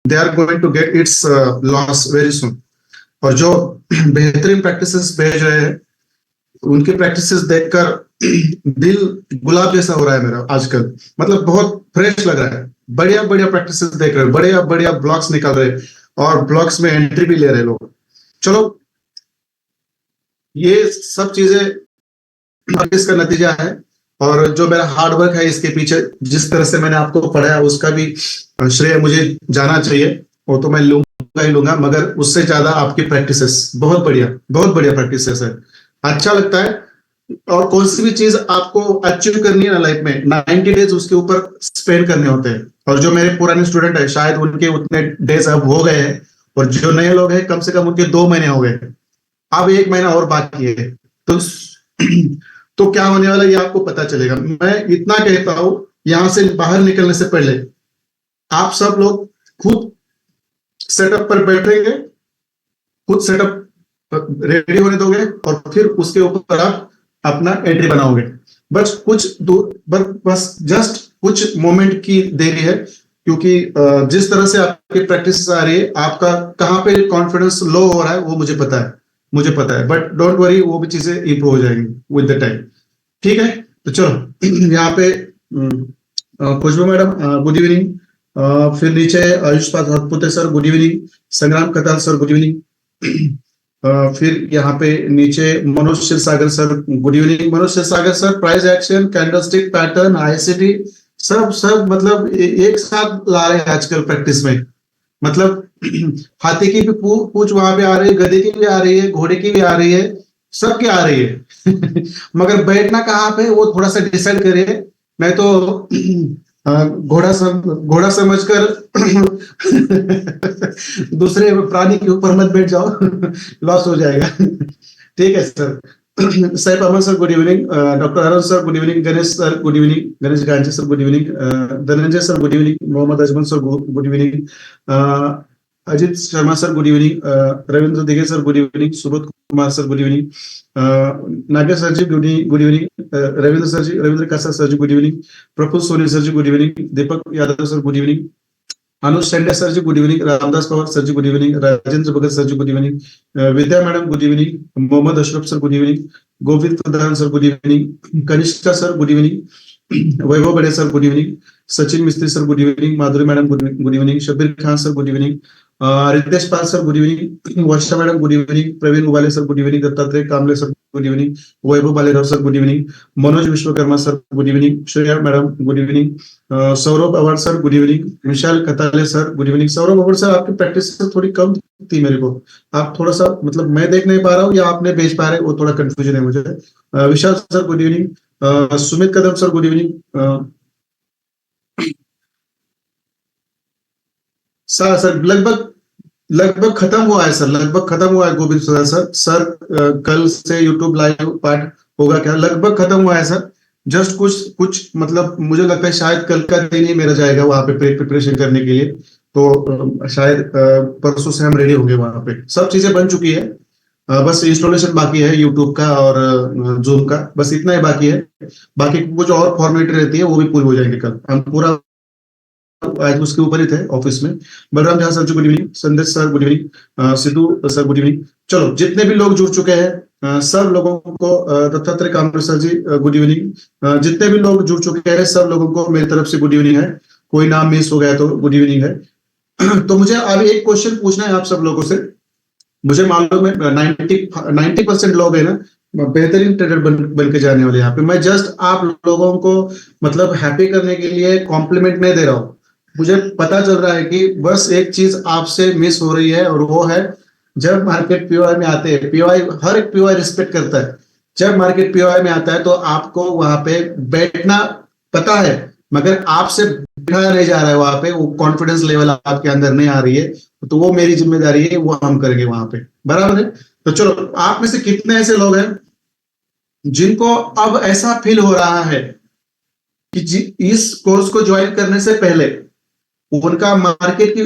They are going to get its loss very soon. और जो बेहतरीन प्रैक्टिसेस भेज रहे हैं उनकी प्रैक्टिसेस देखकर दिल गुलाब जैसा हो रहा है मेरा आजकल। मतलब बहुत फ्रेश लग रहा है। बढ़िया बढ़िया प्रैक्टिसेस देख रहे हैं, बढ़िया बढ़िया ब्लॉक्स निकाल रहे हैं और ब्लॉक्स में एंट्री भी ले रहे हैं लोग। चलो, ये सब चीजें इसका नतीजा है। और जो मेरा हार्ड वर्क है इसके पीछे, जिस तरह से मैंने आपको पढ़ाया उसका भी श्रेय मुझे जाना चाहिए। वो तो मैं लूंगा ही लूंगा, मगर उससे ज्यादा आपकी प्रैक्टिसेस बहुत बढ़िया प्रैक्टिसेस है। अच्छा लगता है। और कौन सी भी चीज आपको अचीव करनी है ना लाइफ में, 90 डेज उसके ऊपर स्पेंड करने होते हैं। और जो मेरे पुराने स्टूडेंट है शायद उनके उतने डेज अब हो गए हैं, और जो नए लोग हैं कम से कम उनके 2 महीने हो गए, अब 1 महीना और बाकी है। तो तो क्या होने वाला है ये आपको पता चलेगा। मैं इतना कहता हूं, यहां से बाहर निकलने से पहले आप सब लोग खुद सेटअप पर बैठेंगे, खुद सेटअप रेडी होने दोगे, और फिर उसके ऊपर आप अपना एंट्री बनाओगे। बस कुछ दूर, बस जस्ट कुछ मोमेंट की देरी है, क्योंकि जिस तरह से आपकी प्रैक्टिस आ रही है, आपका कहाँ पे कॉन्फिडेंस लो हो रहा है वो मुझे पता है। बट डोंट वरी, वो भी चीजें इंप्रूव हो जाएंगी विद द टाइम। ठीक है, तो चलो यहाँ पे खुशबू मैडम गुड इवनिंग। फिर नीचे आयुष्पाद हरपुते सर गुड इवनिंग, संग्राम कताल सर गुड इवनिंग। फिर यहाँ पे नीचे Manoj Kshirsagar sir good evening. Manoj Kshirsagar sir price action, candlestick pattern, ICT सब सब मतलब एक साथ ला रहे हैं आजकल प्रैक्टिस में। मतलब हाथी की भी पूंछ वहां पे आ रही है, गधे की भी आ रही है, घोड़े की भी आ रही है, सबकी आ रही है। मगर बैठना कहाँ पे वो थोड़ा सा डिसाइड करिए, नहीं तो घोड़ा समझकर दूसरे प्राणी के ऊपर मत बैठ जाओ, लॉस हो जाएगा। ठीक है sir. Saif Ahmed sir good evening, doctor Arun sir good evening, Ganesh sir good evening, Ganesh Gandhi sir good evening, Dhananjay sir good evening, Mohammad Ajmal sir good evening, Ajit Sharma sir good evening, Ravindra Dige sir good evening, Subodh Kumar sir good evening, Nagesh sir ji good evening, Ravindra Kasa sir ji good evening, Praful Soni sir ji good evening, Deepak Yadav sir good evening, अनुज Shende sir ji good evening, Ramdas Pawar sir ji good evening, Rajendra Bhagat sir ji good evening, Vidya madam good evening, Mohammad Ashraf sir good evening, Govind Pradhan sir good evening, Kanishtha sir good evening, Vaibhav Bade sir good evening, Sachin Mistry sir good evening, Madhuri madam good evening, Shabbir Khan sir good evening, Ritesh Pal sir good evening, Varsha madam good evening, Praveen Ubale sir good evening, Dattatreya कामले sir good evening, Vaibhav Balerao sir good evening, Manoj Vishwakarma sir good evening, Shreya madam good evening, Saurabh Awad sir good evening, Vishal Katale sir good evening. Saurabh Awad sir आपकी practice थोड़ी कम थी मेरे को, आप थोड़ा सा मतलब मैं देख नहीं पा रहा हूँ या आपने भेज पा रहे, वो थोड़ा कंफ्यूजन है मुझे। विशाल सर गुड इवनिंग, सुमित कदम सर गुड इवनिंग। सर लगभग खत्म हुआ है सर, लगभग खत्म हुआ है गोविंद सर। कल से यूट्यूब लाइव पार्ट होगा क्या? लगभग खत्म हुआ है सर। जस्ट कुछ कुछ मतलब मुझे लगता है शायद कल का दिन ही मेरा जाएगा वहां पे प्रिपरेशन करने के लिए। तो शायद परसों से हम रेडी होंगे वहां पे, सब चीजें बन चुकी है। बस इंस्टॉलेशन बाकी है यूट्यूब का और जूम का, बस इतना ही बाकी है। बाकी कुछ और फॉर्मेलिटी रहती है वो भी पूरी हो जाएंगे कल। हम पूरा आज उसके ऊपर ही थे ऑफिस में। Balram Jha sir ji good evening, संदेश sir good evening, Sidhu sir good evening. चलो, जितने भी लोग जुड़ चुके हैं सब लोगों को, Dattatreya Kamre sir ji good evening. जितने भी लोग जुड़ चुके हैं सब लोगों को मेरी तरफ से गुड इवनिंग है। कोई नाम मिस हो गया तो गुड इवनिंग है। तो मुझे अभी एक क्वेश्चन पूछना है आप सब लोगों से। मुझे मालूम है 90% लोग है ना बेहतरीन ट्रेडर बन के जाने वाले। यहाँ पे मैं जस्ट आप लोगों को मतलब हैप्पी करने के लिए कॉम्प्लीमेंट नहीं दे रहा हूँ। मुझे पता चल रहा है कि बस एक चीज आपसे मिस हो रही है, और वो है जब मार्केट पीओआई में आते हैं, पीओआई हर एक पीओआई रिस्पेक्ट करता है। जब मार्केट पीओआई में आता है तो आपको वहां पे बैठना पता है, मगर आपसे बैठाया नहीं जा रहा है वहां पे, वो कॉन्फिडेंस लेवल आपके अंदर नहीं आ रही है। तो वो मेरी जिम्मेदारी है, वो हम करेंगे वहां पे, बराबर है। तो चलो, आप में से कितने ऐसे लोग हैं जिनको अब ऐसा फील हो रहा है कि इस कोर्स को ज्वाइन करने से पहले उनका मार्केट की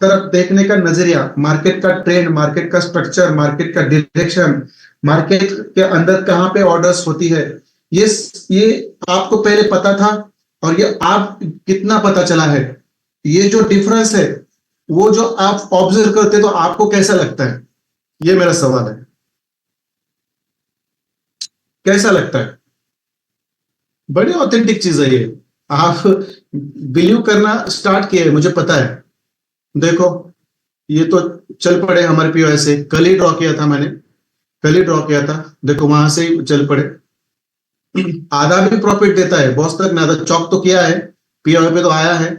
तरफ देखने का नजरिया, मार्केट का ट्रेंड, मार्केट का स्ट्रक्चर, मार्केट का डायरेक्शन, मार्केट के अंदर कहां पे ऑर्डर्स होती है, ये आपको पहले पता था और ये आप कितना पता चला है, ये जो डिफरेंस है वो जो आप ऑब्जर्व करते तो आपको कैसा लगता है, ये मेरा सवाल है, कैसा लगता है? बड़ी ऑथेंटिक चीज है ये। आप बिलीव करना स्टार्ट किए, मुझे पता है। देखो, ये तो चल पड़े हमारे पीओ से, कल ही ड्रॉ किया था मैंने, कल ही ड्रॉ किया था। देखो वहां से ही चल पड़े, आधा भी प्रॉफिट देता है बॉस तक ना, तो चौक तो किया है, पीओ पे तो आया है,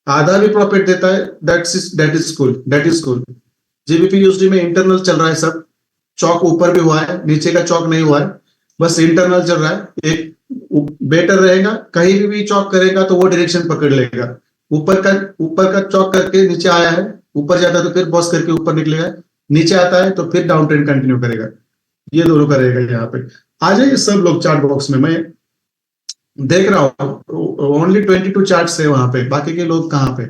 आधा भी प्रॉफिट देता है, that is cool, that is cool. GBP USD में इंटरनल चल रहा है सब, चौक ऊपर भी हुआ है, नीचे का चौक नहीं हुआ है, बस इंटरनल चल रहा है। एक बेटर रहेगा, कहीं भी चौक करेगा तो वो डायरेक्शन पकड़ लेगा। ऊपर का चौक करके नीचे आया है, ऊपर जाता है तो फिर बॉस करके ऊपर निकलेगा, नीचे आता है तो फिर डाउन ट्रेंड कंटिन्यू करेगा। ये दोनों करेगा यहाँ पे। आ जाइए सब लोग चार्ट बॉक्स में, मैं देख रहा हूँ ओनली 22 चार्ट्स है वहां पे, बाकी के लोग कहाँ पे?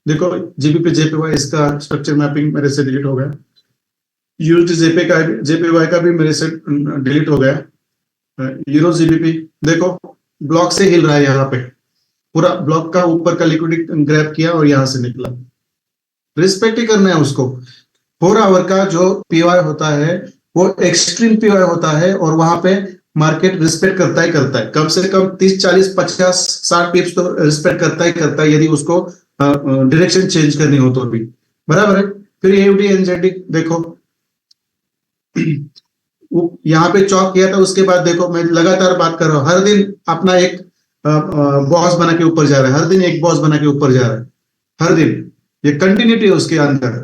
देखो जीबीपी जेपीवाई, इसका स्ट्रक्चर मैपिंग मेरे से डिलीट हो गया, यूएसडी जेपीवाई का भी मेरे से डिलीट हो गया। यूरो जीबीपी देखो ब्लॉक से हिल रहा है यहाँ पे, पूरा ब्लॉक का ऊपर का लिक्विडिटी ग्रैब किया और यहाँ से निकला, रिस्पेक्ट ही करना है उसको। 4 आवर का जो पीवाई होता है वो एक्सट्रीम पीवाई होता है, और वहां पे मार्केट रिस्पेक्ट करता ही करता है, कम से कम 30 40 50 60 पिप्स तो रिस्पेक्ट करता ही करता है, यदि उसको डायरेक्शन चेंज करनी हो तो भी। बराबर है। फिर एफडी एनजेडी देखो, यहाँ पे चौक किया था, उसके बाद देखो मैं लगातार बात कर रहा हूँ, हर दिन अपना एक बॉस बना के ऊपर जा रहा है, हर दिन एक बॉस बना के ऊपर जा रहा है, हर दिन, ये कंटिन्यूटी है उसके अंदर।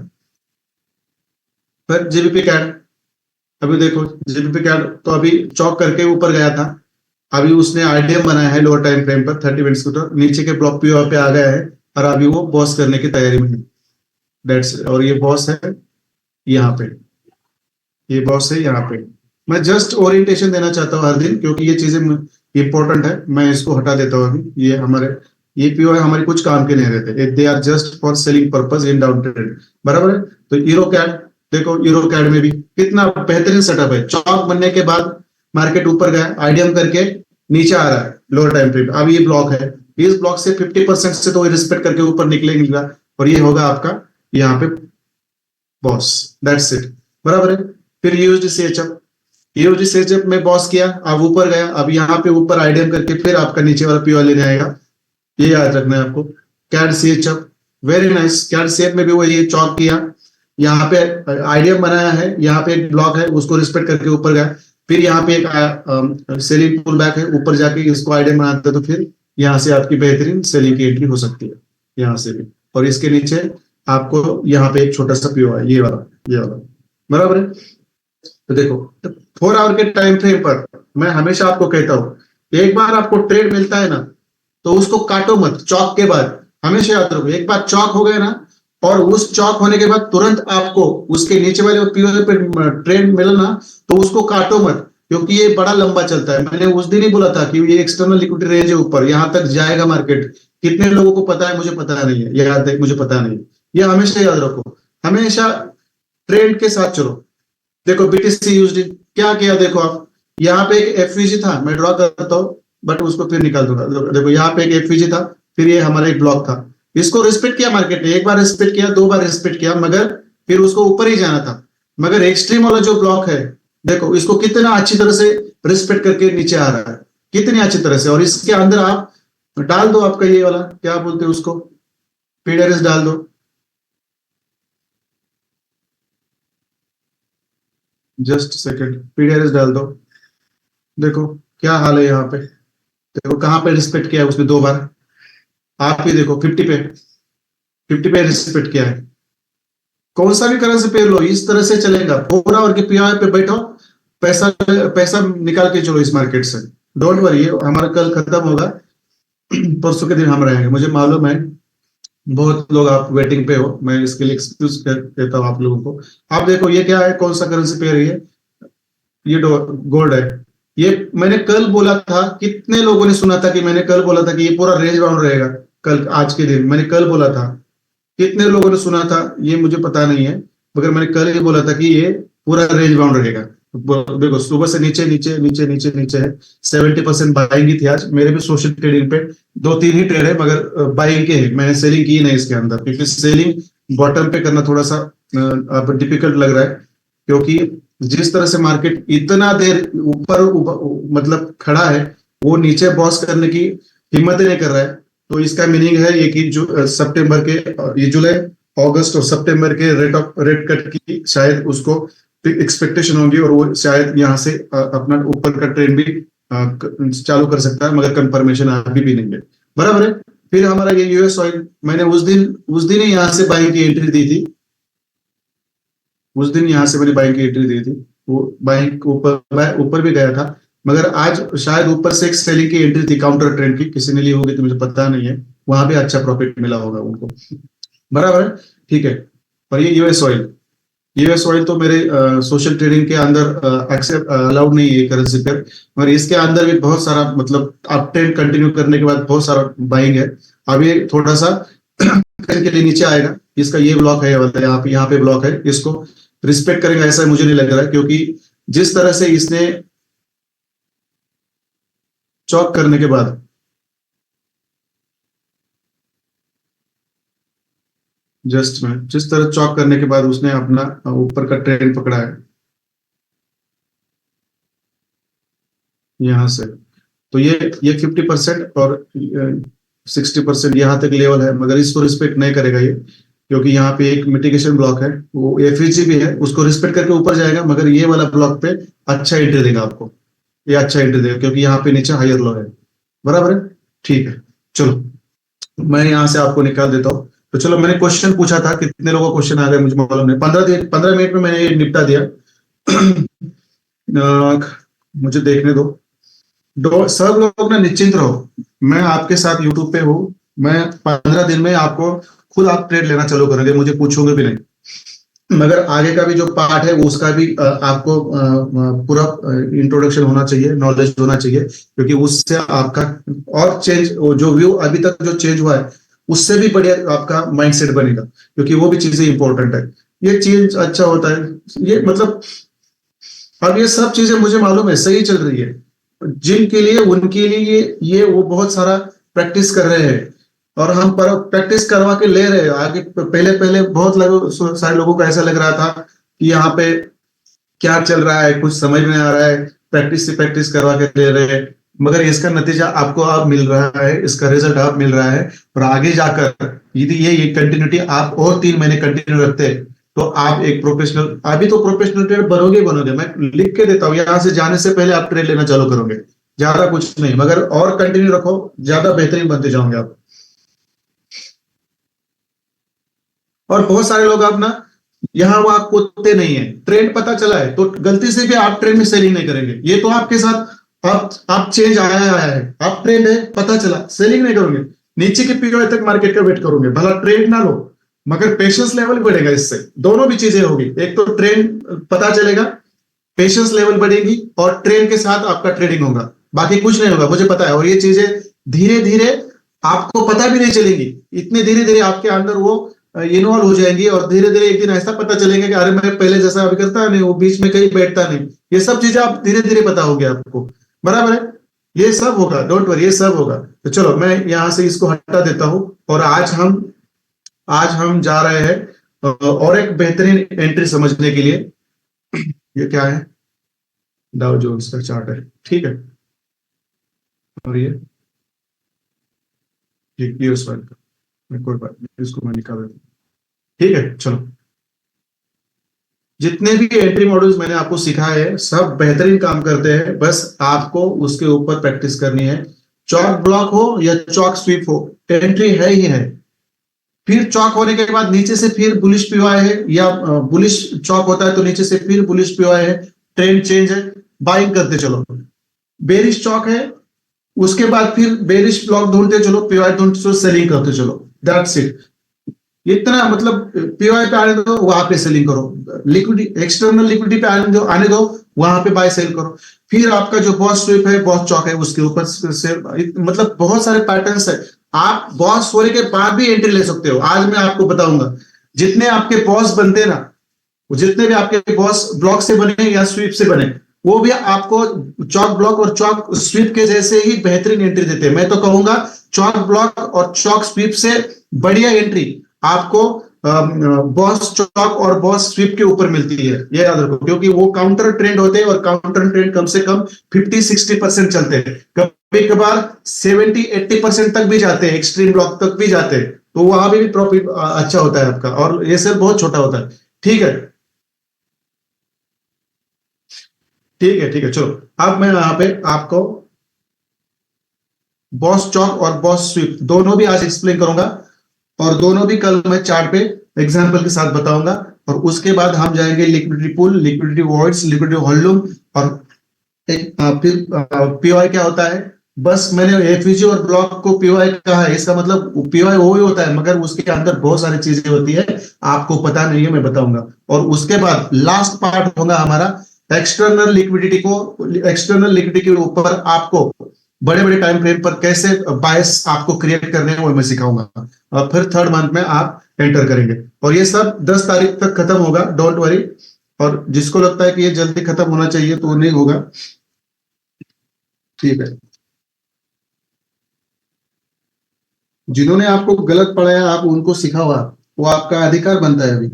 फिर जीबीपी कैड, अभी देखो जीबीपी कैड तो अभी चौक करके ऊपर गया था, अभी उसने आईडीएम बनाया है लोअर टाइम फ्रेम पर 30 मिनट्स को, तो नीचे के ब्लॉक पे आ गया है, और अभी वो बॉस करने की तैयारी में है। दैट्स, और ये बॉस है यहाँ पे, ये बॉस है यहाँ पे। मैं जस्ट ओरिएंटेशन देना चाहता हूँ हर दिन, क्योंकि ये चीजें इंपॉर्टेंट है, मैं इसको हटा देता हूँ अभी। ये पीओ हमारे कुछ काम के नहीं रहते, they are just for selling purpose in down trade. बराबर है। तो यूरो कैड देखो, यूरो कैड में भी कितना बेहतरीन सेटअप है, चौक बनने के बाद मार्केट ऊपर गया, आईडीएम करके नीचे आ रहा है लोअर टाइम फ्रेम, अब ये ब्लॉक है, इस ब्लॉक से 50% से तो रिस्पेक्ट करके ऊपर निकलेगा, और ये होगा आपका यहाँ पे बॉस, दैट्स इट। बराबर है। फिर यूएसडी सीएचएफ, यूएसडी सीएचएफ में बॉस किया, अब ऊपर गया, अब यहाँ पे ऊपर आईडीएम करके फिर आपका नीचे वाला पीओ लेने आएगा, ये याद रखना है आपको। CAD CHF very nice, CAD CF में भी वो ये चौक किया, यहाँ पे आईडीएम बनाया है, यहाँ पे एक ब्लॉक है उसको रिस्पेक्ट करके ऊपर गया, फिर यहाँ पे एक सेलिंग पुल बैक है, ऊपर जाके इसको आईडीएम बनाते हैं, तो फिर यहाँ से आपकी बेहतरीन सेलिंग की एंट्री हो सकती है, यहाँ से भी। और इसके नीचे आपको यहाँ पे एक छोटा सा पीओ है, ये वाला, ये वाला। बराबर है। तो देखो 4 आवर के टाइम फ्रेम पर मैं हमेशा आपको कहता हूं, एक बार आपको ट्रेड मिलता है ना, तो उसको काटो मत चौक के बाद, हमेशा याद रखो, एक बार चौक हो गया ना, और उस चौक होने के बाद तुरंत आपको उसके नीचे वाले पीओ पे ट्रेड मिला ना, तो उसको काटो मत, क्योंकि ये बड़ा लंबा चलता है। मैंने उस दिन ही बोला था कि ये एक्सटर्नल लिक्विडिटी रेंज है, ऊपर यहां तक जाएगा मार्केट, कितने लोगों को पता है, मुझे पता नहीं है, याद है, मुझे पता नहीं। ये हमेशा याद रखो, हमेशा ट्रेंड के साथ चलो। देखो बीटीसी यूएसडी क्या किया, देखो आप, यहाँ पे एक एफवीजी था, मैं ड्रॉ करता हूँ बट उसको फिर निकाल दूंगा। देखो यहाँ पे एक एफवीजी था, फिर ये हमारा एक ब्लॉक था, इसको रिस्पेक्ट किया मार्केट ने, एक बार रिस्पेक्ट किया, 2 बार रिस्पेक्ट किया, मगर फिर उसको ऊपर ही जाना था। मगर एक्सट्रीम वाला जो ब्लॉक है, देखो इसको कितना अच्छी तरह से रिस्पेक्ट करके नीचे आ रहा है, कितनी अच्छी तरह से, और इसके अंदर आप डाल दो आपका ये वाला, क्या बोलते हैं उसको, पीडीआरएस डाल दो, जस्ट सेकंड, पीडीआरएस डाल दो। देखो क्या हाल है यहाँ पे, देखो कहाँ पे रिस्पेक्ट किया है उसने 2 बार, आप ही देखो 50 पे रिस्पेक्ट किया है। कौन सा भी करेंसी पेयर लो, इस तरह से चलेगा, 4 आवर के पीआई पे बैठो, पैसा पैसा निकाल के चलो इस मार्केट से, डोंट वरी, हमारा कल खत्म होगा, परसों के दिन हम रहेंगे, मुझे मालूम है बहुत लोग आप वेटिंग पे हो, मैं इसके लिए एक्सक्यूज देता हूँ आप लोगों को। आप देखो ये क्या है, कौन सा करेंसी पेयर है ये गोल्ड है। ये मैंने कल बोला था, कितने लोगों ने सुना था कि मैंने कल बोला था कि ये पूरा रेंज बाउंड रहेगा, कल आज के दिन मैंने कल बोला था, कितने लोगों ने सुना था ये मुझे पता नहीं है, मगर मैंने कल ही बोला था कि ये पूरा रेंज बाउंड रहेगा। देखो सुबह से नीचे नीचे नीचे नीचे नीचे है, 70% बाइंग ही थी आज, मेरे भी सोशल ट्रेडिंग पे 2 3 ही ट्रेड है, मगर बाइंग के है, मैंने सेलिंग की नहीं इसके अंदर, क्योंकि सेलिंग बॉटम पे करना थोड़ा सा अब डिफिकल्ट लग रहा है, क्योंकि जिस तरह से मार्केट इतना देर मतलब खड़ा है, वो नीचे बॉस करने की हिम्मत ही नहीं कर रहा है। तो इसका मीनिंग है ये कि जो सितंबर के ये जुलाई अगस्त और सितंबर के रेट कट की शायद उसको एक्सपेक्टेशन होगी, और वो शायद यहाँ से अपना ऊपर का ट्रेंड भी चालू कर सकता है, मगर कंफर्मेशन अभी भी नहीं है। बराबर है। फिर हमारा ये यूएस ऑयल, मैंने उस दिन ही यहाँ से बाइंग की एंट्री दी थी। उस दिन यहाँ से मैंने बाइंग की एंट्री दी थी, वो बाइंग ऊपर ऊपर भी गया था, मगर आज शायद ऊपर से एक सेलिंग की एंट्री थी काउंटर ट्रेंड की, किसी ने ली होगी तो मुझे पता नहीं है, वहां भी अच्छा प्रॉफिट मिला होगा उनको। बराबर है। ठीक है। और ये यूएस ऑयल तो मेरे सोशल ट्रेडिंग के अंदर एक्सेप्ट अलाउड नहीं है करेंसी पर, मगर इसके अंदर भी बहुत सारा मतलब अप ट्रेंड कंटिन्यू करने के बाद बहुत सारा बाइंग है। अब ये थोड़ा सा के लिए नीचे आएगा, इसका ये ब्लॉक है वाला, यहाँ पे ब्लॉक है, इसको रिस्पेक्ट करेंगे ऐसा मुझे नहीं लग रहा है, क्योंकि जिस तरह से इसने चौक करने के बाद, जस्ट में जिस तरह चौक करने के बाद उसने अपना ऊपर का ट्रेंड पकड़ा है यहां से, तो ये 50% और 60% यहाँ तक लेवल है, मगर इसको रिस्पेक्ट नहीं करेगा ये, क्योंकि यहाँ पे एक मिटिगेशन ब्लॉक है, वो एफईजी भी है, उसको रिस्पेक्ट करके ऊपर जाएगा, मगर ये वाला ब्लॉक पे अच्छा एंट्री देगा आपको, ये अच्छा एंट्री देगा, क्योंकि यहाँ पे नीचे हायर लो है। बराबर है। ठीक है। चलो मैं यहाँ से आपको निकाल देता हूँ। तो चलो, मैंने क्वेश्चन पूछा था, कितने लोगों को क्वेश्चन आ गए मुझे मालूम नहीं, 15 मिनट में मैंने ये निपटा दिया। मुझे देखने दो। सब लोग ना निश्चिंत रहो, मैं आपके साथ यूट्यूब पे हूँ। मैं 15 दिन में आपको खुद आप ट्रेड लेना चालू करेंगे, मुझे पूछोगे भी नहीं, मगर आगे का भी जो पार्ट है उसका भी आपको पूरा इंट्रोडक्शन होना चाहिए, नॉलेज होना चाहिए, क्योंकि उससे आपका और चेंज, जो व्यू अभी तक जो चेंज हुआ है उससे भी बढ़िया आपका माइंडसेट बनेगा, क्योंकि वो भी चीजें इंपॉर्टेंट है। ये चेंज अच्छा होता है, ये मतलब अब ये सब चीजें मुझे मालूम है सही चल रही है, जिनके लिए उनके लिए ये वो बहुत सारा प्रैक्टिस कर रहे हैं, और हम पर प्रैक्टिस करवा के ले रहे हैं आगे। पहले पहले बहुत सारे लोगों को ऐसा लग रहा था कि यहाँ पे क्या चल रहा है, कुछ समझ में आ रहा है, प्रैक्टिस से प्रैक्टिस करवा के ले रहे हैं, मगर इसका नतीजा आपको अब मिल रहा है, इसका रिजल्ट अब मिल रहा है। और आगे जाकर यदि ये कंटिन्यूटी आप और 3 महीने कंटिन्यू रखते हैं, तो आप एक प्रोफेशनल, अभी तो प्रोफेशनल ट्रेडर बनोगे ही बनोगे, मैं लिख के देता हूँ, यहाँ से जाने से पहले आप ट्रेड लेना चालू करोगे, ज्यादा कुछ नहीं, मगर और कंटिन्यू रखो, ज्यादा बेहतरीन बनते जाओगे आप। और बहुत सारे लोग आप ना यहाँ वहां कूदते नहीं है, ट्रेंड पता चला है तो गलती से भी आप ट्रेंड में सेलिंग नहीं करेंगे, ये तो आपके साथ आप चेंज आया है, आप ट्रेंड है पता चला, सेलिंग नहीं करोगे, नीचे के पीरियड तक मार्केट का वेट करोगे, भला ट्रेंड ना लो, मगर पेशेंस लेवल बढ़ेगा, इससे दोनों भी चीजें होगी, एक तो ट्रेंड पता चलेगा, पेशेंस लेवल बढ़ेगी, और ट्रेंड के साथ आपका ट्रेडिंग होगा, बाकी कुछ नहीं होगा, मुझे पता है। और ये चीजें धीरे धीरे आपको पता भी नहीं चलेंगी, इतने धीरे धीरे आपके अंदर वो इन्वॉल्व हो जाएंगी, और धीरे धीरे एक दिन ऐसा पता चलेगा कि अरे मैं पहले जैसा अभी करता नहीं, वो बीच में कहीं बैठता नहीं, ये सब चीजें आप धीरे धीरे पता होगी आपको। बराबर है। ये सब होगा, डोंट वरी, ये सब होगा। तो चलो मैं यहां से इसको हटा देता हूं, और आज हम जा रहे हैं और एक बेहतरीन एंट्री समझने के लिए। ये क्या है? डाउ जोन्स का चार्ट है, ठीक है। और ये उस वाले का, कोई बात नहीं, इसको मैं निकाल देता हूं। ठीक है। चलो, जितने भी एंट्री मॉड्यूल्स मैंने आपको सिखाए हैं सब बेहतरीन काम करते हैं, बस आपको उसके ऊपर प्रैक्टिस करनी है। चौक ब्लॉक हो या चौक स्वीप हो, एंट्री है ही है। फिर चौक होने के बाद नीचे से फिर बुलिश पीओआई है, या बुलिश चौक होता है तो नीचे से फिर बुलिश पीओआई है, ट्रेंड चेंज है, बाइंग करते चलो। बेरिश चौक है, उसके बाद फिर बेरिश ब्लॉक ढूंढते चलो, पीओआई ढूंढते चलो, सेलिंग करते चलो, दैट्स इट। इतना मतलब पीओआई पे आने दो, वहां पे सेलिंग करो, लिक्विडिटी एक्सटर्नल लिक्विडिटी पे आने दो, वहां पे बाय सेल करो। फिर आपका जो बॉस स्वीप है, बॉस चौक है, उसके ऊपर से मतलब बहुत सारे पैटर्न्स है। आप बॉस होने के बाद भी एंट्री ले सकते हो, आज मैं आपको बताऊंगा। जितने आपके बॉस बनते हैं ना, जितने भी आपके बॉस ब्लॉक से बने या स्वीप से बने, वो भी आपको चौक ब्लॉक और चौक स्वीप के जैसे ही बेहतरीन एंट्री देते हैं। मैं तो कहूंगा चौक ब्लॉक और चौक स्वीप से बढ़िया एंट्री आपको बॉस चौक और बॉस स्वीप के ऊपर मिलती है, ये याद रखो, क्योंकि वो काउंटर ट्रेंड होते हैं और काउंटर ट्रेंड कम से कम 50-60% चलते हैं, कभी कभार 70-80% तक भी जाते हैं, एक्सट्रीम ब्लॉक तक भी जाते हैं, तो वहां भी प्रॉफिट अच्छा होता है आपका, और ये सेल बहुत छोटा होता है। ठीक है, ठीक है, ठीक है, चलो। अब मैं यहाँ पे आपको बॉस चौक और बॉस स्वीप दोनों भी आज एक्सप्लेन करूंगा, और दोनों भी कल मैं चार्ट पे एग्जांपल के साथ बताऊंगा। और उसके बाद हम जाएंगे liquidity pool, liquidity voids, liquidity volume, और फिर पीओआई क्या होता है। बस मैंने एफवीजी और ब्लॉक को पीओआई कहा है, इसका मतलब पीओआई वो ही होता है, मगर उसके अंदर बहुत सारी चीजें होती है, आपको पता नहीं है, मैं बताऊंगा। और उसके बाद लास्ट पार्ट होगा हमारा एक्सटर्नल लिक्विडिटी को, एक्सटर्नल लिक्विडिटी के ऊपर आपको बड़े बड़े टाइम फ्रेम पर कैसे बायस आपको क्रिएट करने हैं वो मैं सिखाऊंगा। और फिर थर्ड मंथ में आप एंटर करेंगे, और ये सब 10 तारीख तक खत्म होगा, डोंट वरी। और जिसको लगता है कि ये जल्दी खत्म होना चाहिए तो नहीं होगा। ठीक है, जिन्होंने आपको गलत पढ़ाया आप उनको सिखाओ, आप वो आपका अधिकार बनता है अभी।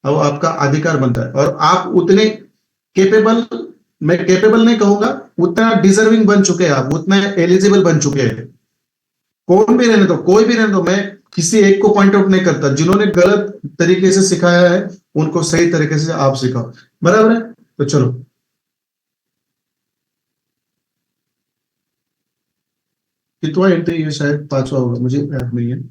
अब वो आपका अधिकार बनता है, और आप उतने केपेबल, मैं केपेबल नहीं कहूंगा, उतना डिजर्विंग बन चुके हैं आप, उतना एलिजिबल बन चुके हैं। कौन भी रहने दो, कोई भी रहने दो, मैं किसी एक को पॉइंट आउट नहीं करता, जिन्होंने गलत तरीके से सिखाया है उनको सही तरीके से आप सिखाओ, बराबर है। तो चलो, कितवा एंट्री है, शायद पांचवा होगा, मुझे याद नहीं है।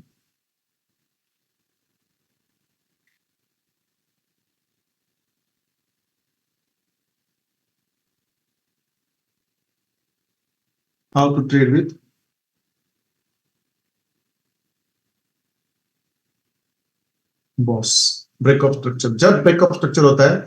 How to trade with boss, breakup structure. जब ब्रेकअप स्ट्रक्चर होता है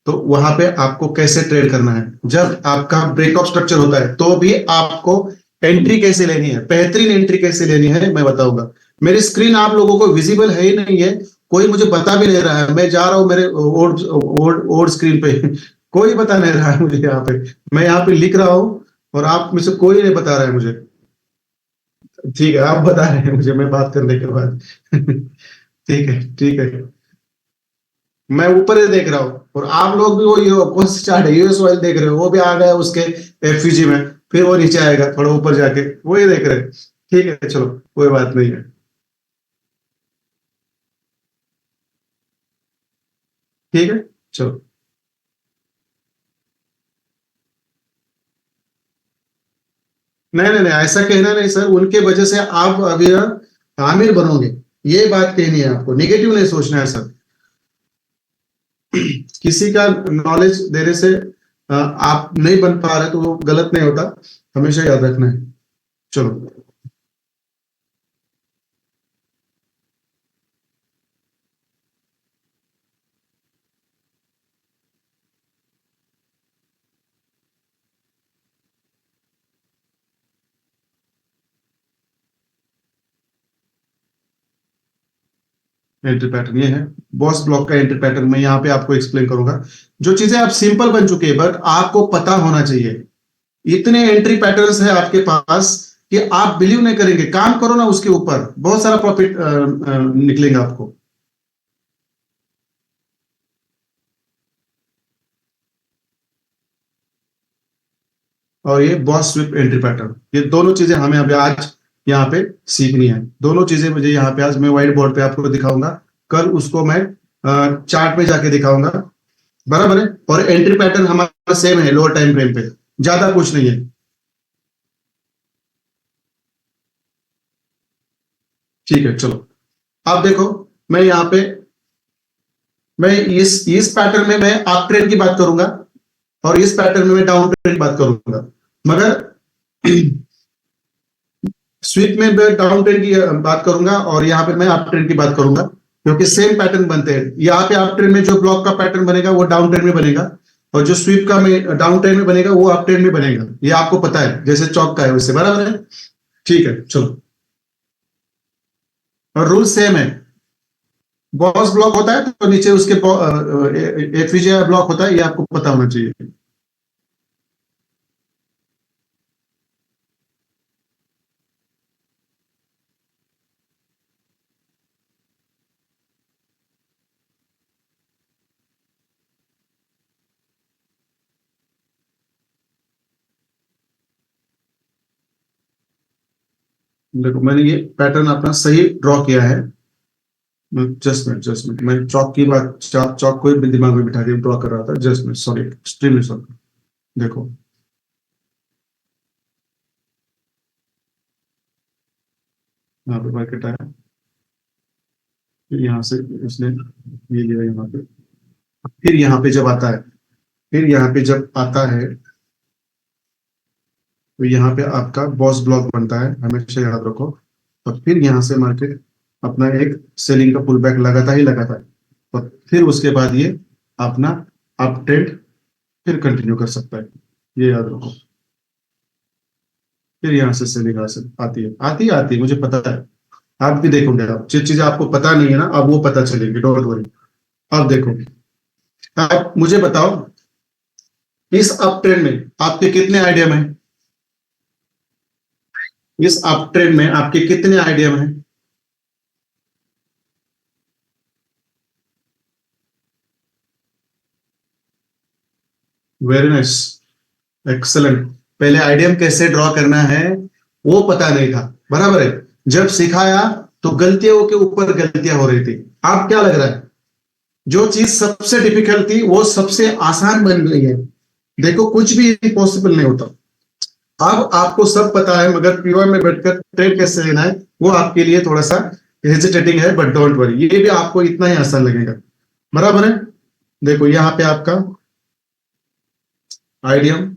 तो वहां पे आपको कैसे ट्रेड करना है, जब आपका ब्रेकअप स्ट्रक्चर होता है तो भी आपको एंट्री कैसे लेनी है, बेहतरीन एंट्री कैसे लेनी है मैं बताऊंगा। मेरी स्क्रीन आप लोगों को विजिबल है ही नहीं है, कोई मुझे बता भी नहीं रहा है, मैं जा रहा हूं मेरे ओल्ड ओल्ड ओल्ड स्क्रीन पे कोई बता नहीं रहा है मुझे यहाँ पे, मैं यहाँ पे लिख रहा हूँ और आप में से कोई नहीं बता रहा है मुझे। ठीक है, आप बता रहे हैं मुझे, मैं बात करने के बाद ठीक है, ठीक है, मैं ऊपर ही देख रहा हूँ, और आप लोग भी वो ये कौन सा चार्ट है, यूएस ऑयल देख रहे हो, वो भी आ गया उसके एफयूजी में, फिर वो नीचे आएगा थोड़ा ऊपर जाके, वो ये देख रहे हैं। ठीक है, चलो, कोई बात नहीं है। ठीक है, चलो। नहीं, नहीं, नहीं, ऐसा कहना नहीं सर, उनके वजह से आप अभी ना आमिर बनोगे, ये बात कहनी है आपको, निगेटिव नहीं सोचना है सर। किसी का नॉलेज देने से आप नहीं बन पा रहे तो वो गलत नहीं होता, हमेशा याद रखना है। चलो, एंट्री पैटर्न ये है, बॉस ब्लॉक का एंट्री पैटर्न मैं यहाँ पे आपको एक्सप्लेन करूंगा। जो चीजें आप सिंपल बन चुके हैं बट आपको पता होना चाहिए, इतने एंट्री पैटर्न्स है आपके पास कि आप बिलीव नहीं करेंगे, काम करो ना उसके ऊपर, बहुत सारा प्रॉफिट निकलेगा आपको। और ये बॉस स्वीप एंट्री पैटर्न, ये दोनों चीजें हमें अभी आज यहाँ पे सीखनी है, दोनों चीजें मुझे यहाँ पे आज मैं व्हाइट बोर्ड पे आपको दिखाऊंगा, कल उसको मैं चार्ट में जाके दिखाऊंगा, बराबर है। और एंट्री पैटर्न हमारा सेम है लोअर टाइम फ्रेम पे, ज्यादा कुछ नहीं है। ठीक है, चलो, आप देखो, मैं यहाँ पे, मैं इस पैटर्न में मैं अप ट्रेंड की बात करूंगा, और इस पैटर्न में मैं डाउन ट्रेंड की बात करूंगा, मगर स्वीप में मैं डाउन ट्रेंड की बात करूंगा, और यहाँ पे मैं अप ट्रेंड की बात करूंगा, क्योंकि सेम पैटर्न बनते हैं। यहाँ पे अप ट्रेंड में जो ब्लॉक का पैटर्न बनेगा वो डाउन ट्रेंड में बनेगा, और जो स्वीप का में डाउन ट्रेंड में बनेगा वो अप ट्रेंड में बनेगा, ये आपको पता है, जैसे चौक का है वैसे, बराबर है। ठीक है, चलो, और रूल सेम है, बॉस ब्लॉक होता है तो नीचे उसके एफिजिया ब्लॉक होता है, ये आपको पता होना चाहिए। देखो मैंने ये पैटर्न अपना सही ड्रॉ किया है। जस्ट मिनट मैं चौक की बात चौक को ही दिमाग में बिठा के ड्रॉ कर रहा था। Just minute, sorry, extremely sorry. देखो यहाँ पे मार्केट आया, फिर यहाँ से उसने ये लिया यहाँ पे, फिर यहाँ पे जब आता है, फिर यहाँ पे जब आता है तो यहाँ पे आपका बॉस ब्लॉक बनता है, हमेशा याद रखो। और फिर यहाँ से मार्केट अपना एक सेलिंग का पुल बैक लगाता ही लगाता है, और फिर उसके बाद ये अपना अप ट्रेंड फिर कंटिन्यू कर सकता है, ये याद रखो। फिर यहाँ से सेलिंग आती है, मुझे पता है। आप भी देखोगे, आप जिस चीजें आपको पता नहीं है ना, अब वो पता चलेगी, डोंट वरी। आप देखो, आप मुझे बताओ, इस अप ट्रेंड में आपके कितने आइडिया में है? इस अप ट्रेंड में आपके कितने आइडिया में है? Very nice, excellent. पहले आइडियम कैसे ड्रॉ करना है वो पता नहीं था, बराबर है। जब सिखाया तो गलतियों के ऊपर गलतियां हो रही थी। आप क्या लग रहा है, जो चीज सबसे डिफिकल्ट थी वो सबसे आसान बन गई है। देखो कुछ भी इम्पॉसिबल नहीं होता। अब आपको सब पता है, मगर पीओ में बैठकर ट्रेड कैसे लेना है वो आपके लिए थोड़ा सा हेजिटेटिंग है, बट डोंट वरी, ये भी आपको इतना ही आसान लगेगा, बराबर है। देखो यहाँ पे आपका आइडियम,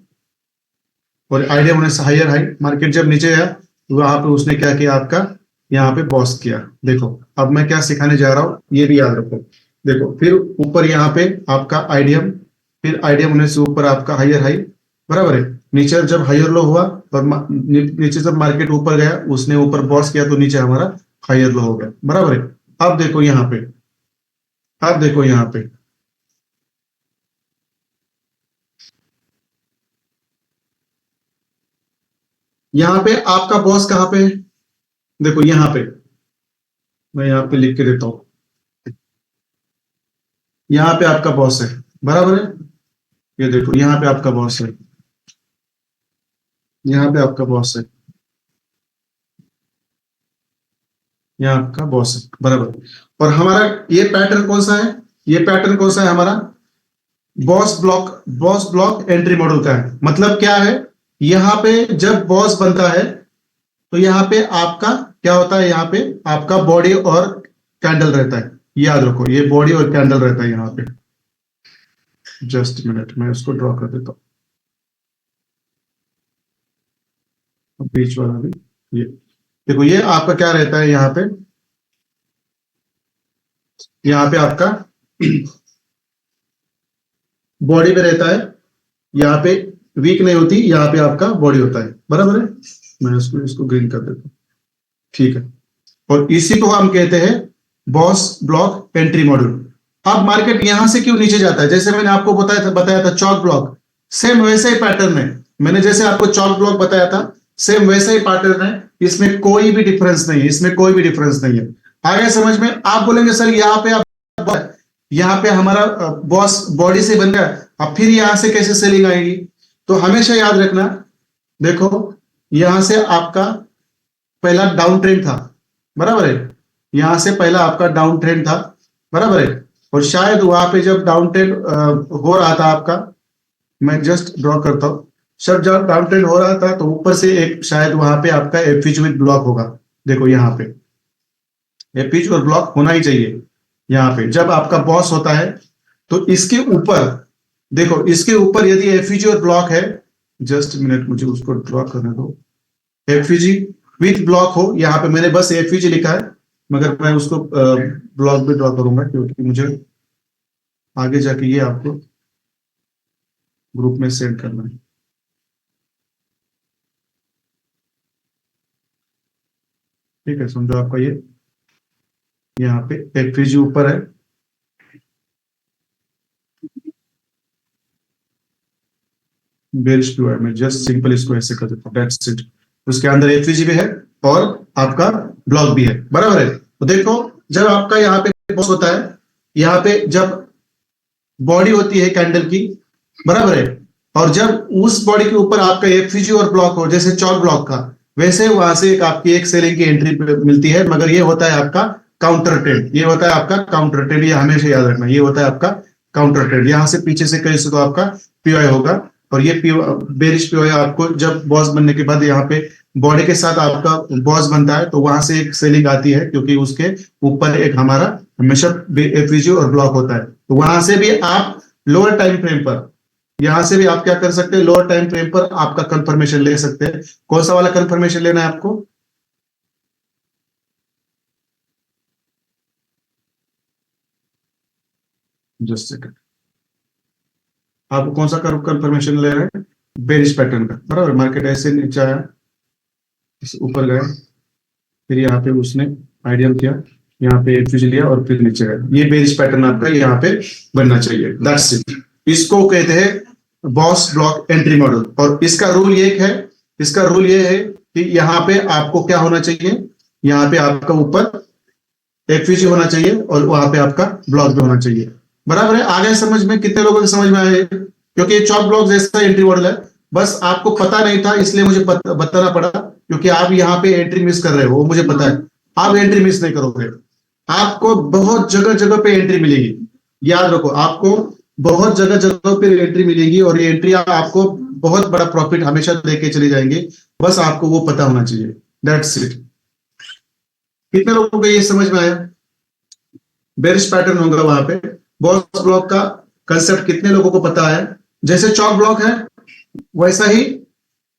और आइडिया होने से हायर हाई, मार्केट जब नीचे आया तो वहां पे उसने क्या किया, आपका यहाँ पे बॉस किया। देखो अब मैं क्या सिखाने जा रहा हूँ ये भी याद रखो। देखो फिर ऊपर यहाँ पे आपका आइडियम, फिर आइडियम होने से ऊपर आपका हायर हाई, बराबर है। नीचे जब हायर लो हुआ और नीचे जब मार्केट ऊपर गया, उसने ऊपर बॉस किया तो नीचे हमारा हायर लो हो गया, बराबर है। अब देखो यहाँ पे, अब देखो यहाँ पे, यहाँ पे आपका बॉस कहाँ पे है? देखो यहाँ पे, मैं यहाँ पे लिख के देता हूँ, यहाँ पे आपका बॉस है, बराबर है। ये देखो यहाँ पे आपका बॉस है, यहाँ पे आपका बॉस है, यहाँ आपका बॉस है, बराबर। और हमारा ये पैटर्न कौन सा है, ये पैटर्न कौन सा है हमारा? बॉस ब्लॉक एंट्री मॉडल का है। मतलब क्या है, यहाँ पे जब बॉस बनता है तो यहाँ पे आपका क्या होता है, यहाँ पे आपका बॉडी और कैंडल रहता है, याद रखो, ये बॉडी और कैंडल रहता है यहाँ पे। जस्ट मिनट, मैं उसको ड्रॉ कर देता हूँ बीच वाला भी। ये देखो, ये आपका क्या रहता है यहाँ पे, यहाँ पे आपका बॉडी पे रहता है, यहाँ पे वीक नहीं होती, यहाँ पे आपका बॉडी होता है, बराबर है। मैं इसको इसको ग्रीन कर देता हूँ, ठीक है। और इसी को हम कहते हैं बॉस ब्लॉक एंट्री मॉडल। अब मार्केट यहां से क्यों नीचे जाता है, जैसे मैंने आपको बताया था चौक ब्लॉक, सेम वैसा ही पैटर्न है। मैंने जैसे आपको चौक ब्लॉक बताया था, सेम वैसा ही पैटर्न है, इसमें कोई भी डिफरेंस नहीं है, इसमें कोई भी डिफरेंस नहीं है। आगे समझ में? आप बोलेंगे सर यहाँ पे आप, यहाँ पे हमारा बॉस बॉडी से बन गया, अब फिर यहां से कैसे सेलिंग आएगी? तो हमेशा याद रखना, देखो यहां से आपका पहला डाउन ट्रेंड था, बराबर है। यहां से पहला आपका डाउन ट्रेंड था, बराबर है। और शायद वहां पे जब डाउन ट्रेंड हो रहा था आपका, मैं जस्ट ड्रॉ करता हूं, जब जब डाउन ट्रेंड हो रहा था तो ऊपर से एक शायद वहां पे आपका एफिच विद ब्लॉक होगा। देखो यहाँ पे एफिच और ब्लॉक होना ही चाहिए। यहाँ पे जब आपका बॉस होता है तो इसके ऊपर, देखो इसके ऊपर यदि एफिजी और ब्लॉक है, जस्ट मिनट मुझे उसको ड्रॉ करने दो, एफिजी विथ ब्लॉक हो, यहाँ पे मैंने बस एफिजी लिखा है, मगर मैं उसको ब्लॉक भी ड्रॉ करूंगा क्योंकि मुझे आगे जाके ये आपको ग्रुप में सेंड करना है। ठीक है, समझो आपका ये यहाँ पे एफिजी ऊपर है, बेरिश है, मैं जस्ट सिंपल इसको ऐसे कर देता हूँ, दैट्स इट। उसके अंदर एफिजी भी है और आपका ब्लॉक भी है, बराबर है। तो देखो जब आपका यहाँ पे बॉस होता है, यहाँ पे जब बॉडी होती है कैंडल की, बराबर है, और जब उस बॉडी के ऊपर आपका एफिजी और ब्लॉक हो, जैसे चौक ब्लॉक का, वैसे वहां से एक आपकी एक सेलिंग की एंट्री मिलती है, मगर ये होता है आपका काउंटर ट्रेड, ये होता है आपका काउंटर ट्रेड, ये हमेशा याद रखना, ये होता है आपका काउंटर ट्रेड। यहाँ से पीछे से कहीं से तो आपका पीओआई होगा, और ये बेरिश पीओआई आपको जब बॉस बनने के बाद यहाँ पे बॉडी के साथ आपका बॉस बनता है, तो वहां से एक सेलिंग आती है, क्योंकि उसके ऊपर एक हमारा हमेशा एफवीजी और ब्लॉक होता है। तो वहां से भी आप लोअर टाइम फ्रेम पर, यहां से भी आप क्या कर सकते हैं, लोअर टाइम फ्रेम पर आपका कंफर्मेशन ले सकते हैं। कौन सा वाला कंफर्मेशन लेना है आपको? जस्ट सेकंड, आपको कौन सा कंफर्मेशन ले रहे हैं? बेरिश पैटर्न का, बराबर। मार्केट ऐसे नीचे आया, इस ऊपर गया, फिर यहाँ पे उसने आइडियल किया, यहाँ पे एफयूज लिया और फिर नीचे गया। ये बेरिश पैटर्न आपका यहाँ पे बनना चाहिए, दैट्स इट। इसको कहते हैं बॉस ब्लॉक एंट्री मॉडल। और इसका रूल ये है, इसका रूल ये है कि यहाँ पे आपको क्या होना चाहिए, यहाँ पे आपका ऊपर एफयूज होना चाहिए और वहां पे आपका ब्लॉक भी होना चाहिए, बराबर है। आगे समझ में कितने लोगों को समझ में आया? क्योंकि चॉप ब्लॉक जैसा एंट्री मॉडल है, बस आपको पता नहीं था इसलिए मुझे बताना पड़ा, क्योंकि आप यहाँ पे एंट्री मिस कर रहे हो, वो मुझे पता है। आप एंट्री मिस नहीं करोगे, आपको बहुत जगह जगह पे एंट्री मिलेगी, याद रखो, आपको बहुत जगह जगह पे एंट्री मिलेगी, और ये एंट्री आपको बहुत बड़ा प्रॉफिट हमेशा देके चले जाएंगे, बस आपको वो पता होना चाहिए, दैट्स इट। कितने लोगों को ये समझ में आया? बेरिश पैटर्न होगा वहां पे, बॉस ब्लॉक का कंसेप्ट कितने लोगों को पता है? जैसे चॉक ब्लॉक है वैसा ही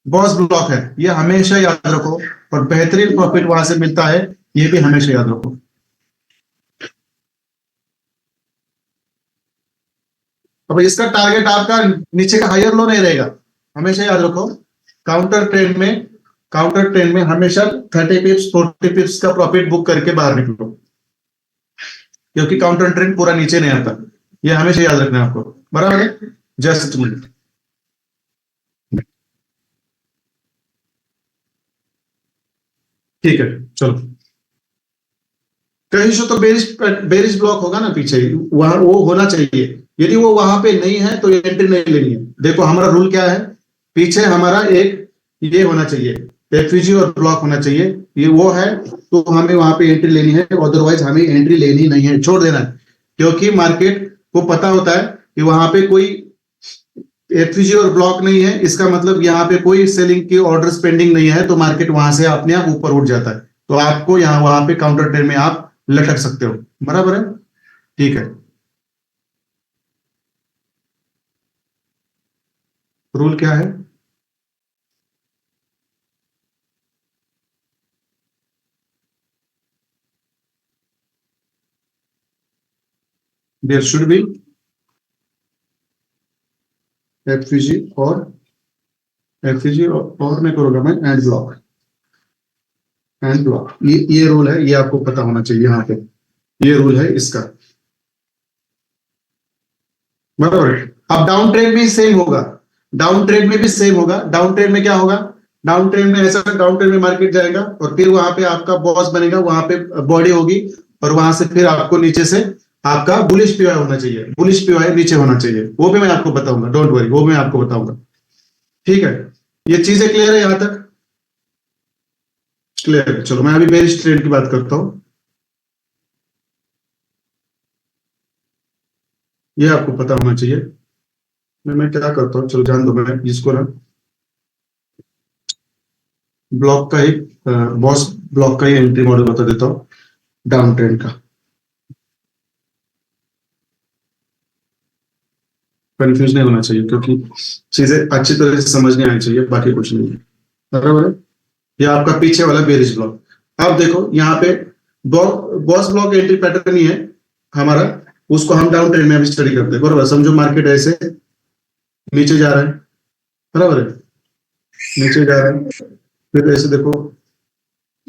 बॉस ब्लॉक है, ये हमेशा याद रखो, और बेहतरीन प्रॉफिट वहां से मिलता है, ये भी हमेशा याद रखो। अब इसका टारगेट आपका नीचे का हायर लो नहीं रहेगा, हमेशा याद रखो। काउंटर ट्रेंड में, काउंटर ट्रेंड में हमेशा 30 पिप्स 40 पिप्स का प्रॉफिट बुक करके बाहर निकलो, क्योंकि काउंटर ट्रेंड पूरा नीचे नहीं आता, ये हमेशा याद रखना है आपको, बराबर है। जस्ट मिनट, ठीक है, चलो। कहीं से तो बेरिश बेरिश ब्लॉक होगा ना पीछे, वहां वो होना चाहिए। यदि वो वहां पे नहीं है तो एंट्री नहीं लेनी है। देखो हमारा रूल क्या है, पीछे हमारा एक ये होना चाहिए, एफयूजी और ब्लॉक होना चाहिए, ये वो है तो हमें वहां पे एंट्री लेनी है, अदरवाइज हमें एंट्री लेनी नहीं है, छोड़ देना है। क्योंकि मार्केट को पता होता है कि वहां पे कोई एफयूजी और ब्लॉक नहीं है, इसका मतलब यहाँ पे कोई सेलिंग की ऑर्डर पेंडिंग नहीं है, तो मार्केट वहां से अपने आप ऊपर उठ जाता है। तो आपको यहाँ वहां पे काउंटर ट्रेड में आप लटक सकते हो, बराबर है, ठीक है। रूल क्या है? देयर शुड बी एफयूजी और एफयूजी और मैं करूंगा मैं एंड ब्लॉक, एंड ब्लॉक, ये रूल है, ये आपको पता होना चाहिए यहाँ पे, ये रूल है इसका, बराबर है। अब डाउन ट्रेड में सेम होगा, डाउन ट्रेड में भी सेम होगा। डाउन ट्रेड में क्या होगा, डाउन ट्रेड में ऐसा, डाउन ट्रेड में मार्केट जाएगा और फिर वहां पे आपका बॉस बनेगा, वहां पे बॉडी होगी, और वहां से फिर आपको नीचे से आपका बुलिश पीवाई होना चाहिए, बुलिश पीवाई नीचे होना चाहिए, वो भी मैं आपको बताऊंगा, डोंट वरी, वो मैं आपको बताऊंगा, ठीक है। ये चीजें क्लियर है यहां तक? क्लियर है, चलो मैं अभी बेरिश ट्रेड की बात करता हूं। ये आपको पता होना चाहिए। मैं क्या करता हूँ, चलो जान दो, मैं इसको ना ब्लॉक का ही, बॉस ब्लॉक का ही एंट्री मॉडल बता देता हूँ, डाउन ट्रेंड का। कंफ्यूज नहीं होना चाहिए, क्योंकि चीजें अच्छी तरह से समझने आनी चाहिए, बाकी कुछ नहीं है, बराबर है। ये आपका पीछे वाला बेरिश ब्लॉक। अब देखो यहाँ पे बॉस ब्लॉक एंट्री पैटर्न ही है हमारा, उसको हम डाउन ट्रेंड में अभी स्टडी करते हैं, बराबर। समझो मार्केट ऐसे नीचे जा रहा है, बराबर है, नीचे जा रहा है, फिर ऐसे देखो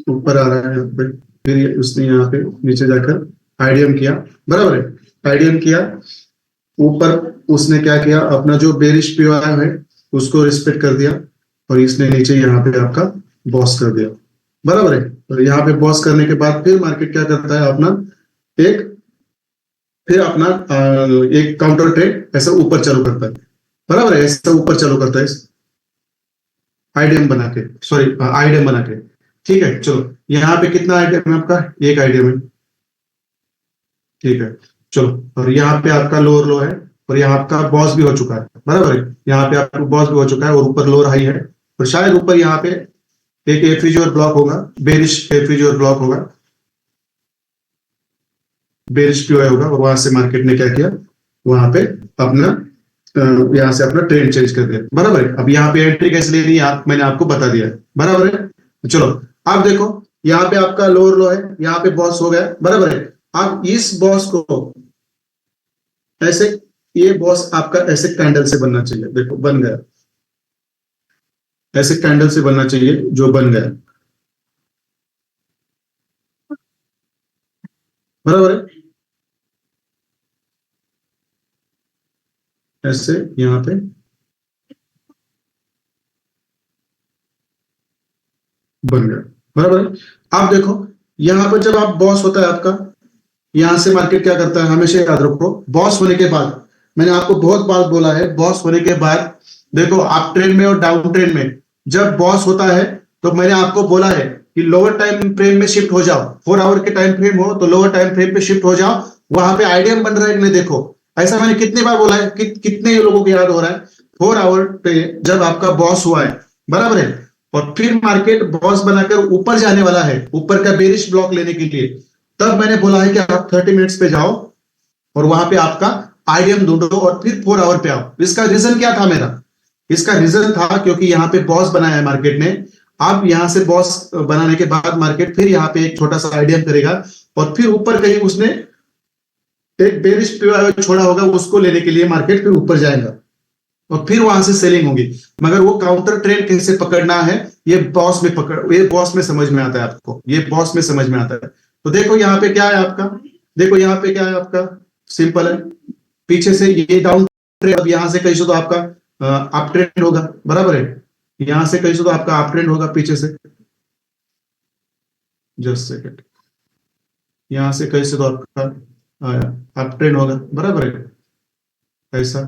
ऊपर आ रहा है यहाँ पे, फिर उसने यहाँ पे नीचे जाकर आईडीएम किया, बराबर है, आईडीएम किया, ऊपर उसने क्या किया, अपना जो बेरिश पीओआई है उसको रिस्पेक्ट कर दिया, और इसने नीचे यहाँ पे आपका बॉस कर दिया, बराबर है। और यहाँ पे बॉस करने के बाद फिर मार्केट क्या करता है, अपना एक, फिर अपना एक काउंटर ट्रेड ऐसा ऊपर चालू करता है, बराबर है, ऐसा ऊपर चालू करता है, आईडीएम बना के, सॉरी आईडीएम बना के, ठीक है। चलो यहाँ पे कितना आईडीएम है आपका, एक आईडीएम है, ठीक है। चलो और यहाँ पे आपका लोअर लो है, और यहाँ आपका बॉस भी हो चुका है, बराबर है। यहाँ पे आपका बॉस भी हो चुका है और ऊपर लोअर हाई है, और शायद ऊपर यहाँ पे एक एफईजी और ब्लॉक होगा, बेरिश एफईजी और ब्लॉक होगा, बेरिश पीओआई होगा, और वहां से मार्केट ने क्या किया, वहां पे अपना यहाँ से अपना ट्रेंड चेंज कर दिया, बराबर है। अब यहाँ पे एंट्री कैसे लेनी है मैंने आपको बता दिया है, बराबर है। चलो आप देखो, यहाँ पे आपका लोअर लो है, यहाँ पे बॉस हो गया, बराबर है। अब इस बॉस को ऐसे, ये बॉस आपका ऐसे कैंडल से बनना चाहिए, देखो बन गया, ऐसे कैंडल से बनना चाहिए, जो बन गया, बराबर है। ऐसे यहाँ पे बन गया, बराबर है। आप देखो यहाँ पर जब आप बॉस होता है आपका, यहां से मार्केट क्या करता है, हमेशा याद रखो, बॉस होने के बाद, मैंने आपको बहुत बार बोला है, बॉस होने के बाद देखो, आप ट्रेंड में और डाउन ट्रेंड में जब बॉस होता है, तो मैंने आपको बोला है कि लोअर टाइम फ्रेम में शिफ्ट हो जाओ, 4 आवर के टाइम फ्रेम हो तो लोअर टाइम फ्रेम पे शिफ्ट हो जाओ, वहां पे आइडियम बन रहा है कि नहीं देखो। ऐसा मैंने कितनी बार बोला है, कितने लोगों को याद हो रहा है, 4 आवर पे जब आपका बॉस हुआ है, बराबर है, और फिर मार्केट बॉस बनाकर ऊपर जाने वाला है, ऊपर का बेरिश ब्लॉक लेने के लिए, तब मैंने बोला है कि आप 30 मिनट्स पे जाओ और वहां पे आपका आईडीएम ढूंढो और फिर 4 आवर पे आओ। इसका रीजन क्या था मेरा, इसका रीजन था क्योंकि यहाँ पे बॉस बनाया है मार्केट ने। अब यहां से बॉस बनाने के बाद मार्केट फिर यहाँ पे एक छोटा सा आईडीएम करेगा, और फिर ऊपर कहीं उसने एक बेरिश छोड़ा होगा, उसको लेने के लिए मार्केट फिर ऊपर जाएगा, और फिर वहां से सेलिंग होगी। मगर वो काउंटर ट्रेंड कैसे पकड़ना है, ये बॉस में ये बॉस में समझ में आता है आपको, ये बॉस में समझ में आता है। तो देखो यहाँ पे क्या है आपका, देखो यहाँ पे क्या है आपका, सिंपल है, पीछे से ये डाउन ट्रेंड, अब यहाँ से कहीं से तो आपका अप ट्रेंड होगा, बराबर है। यहाँ से कहीं से तो आपका अप ट्रेंड होगा पीछे से, जस्ट सेकेंड, यहाँ से कहीं से तो आपका अप ट्रेंड होगा, बराबर है, ऐसा,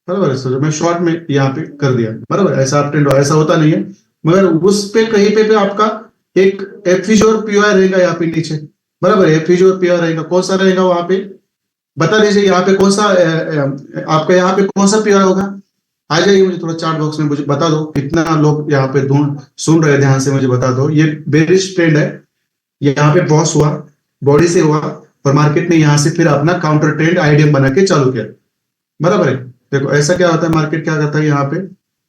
बराबर है। सर मैं शॉर्ट में यहाँ पे कर दिया, बराबर है, ऐसा अप ट्रेंड ऐसा होता नहीं है, मगर उस पे कहीं पे आपका एक एफईजी और पीओआई रहेगा यहाँ पे नीचे, बराबर है, एफईजी और पीओआई रहेगा, कौन सा रहेगा वहां पे, बता दीजिए यहाँ पे कौन सा आपका यहाँ पे कौन सा पीओआई होगा। आ जाइए, मुझे थोड़ा चार्ट बॉक्स में मुझे बता दो, कितना लोग यहाँ पे ढूंढ सुन रहे हैं, ध्यान से मुझे बता दो। ये बेरिश ट्रेंड है, यहाँ पे बॉस हुआ, बॉडी से हुआ, और मार्केट ने यहाँ से फिर अपना काउंटर ट्रेंड आईडीएम बना के चालू किया, बराबर है। देखो ऐसा क्या होता है, मार्केट क्या करता है, यहाँ पे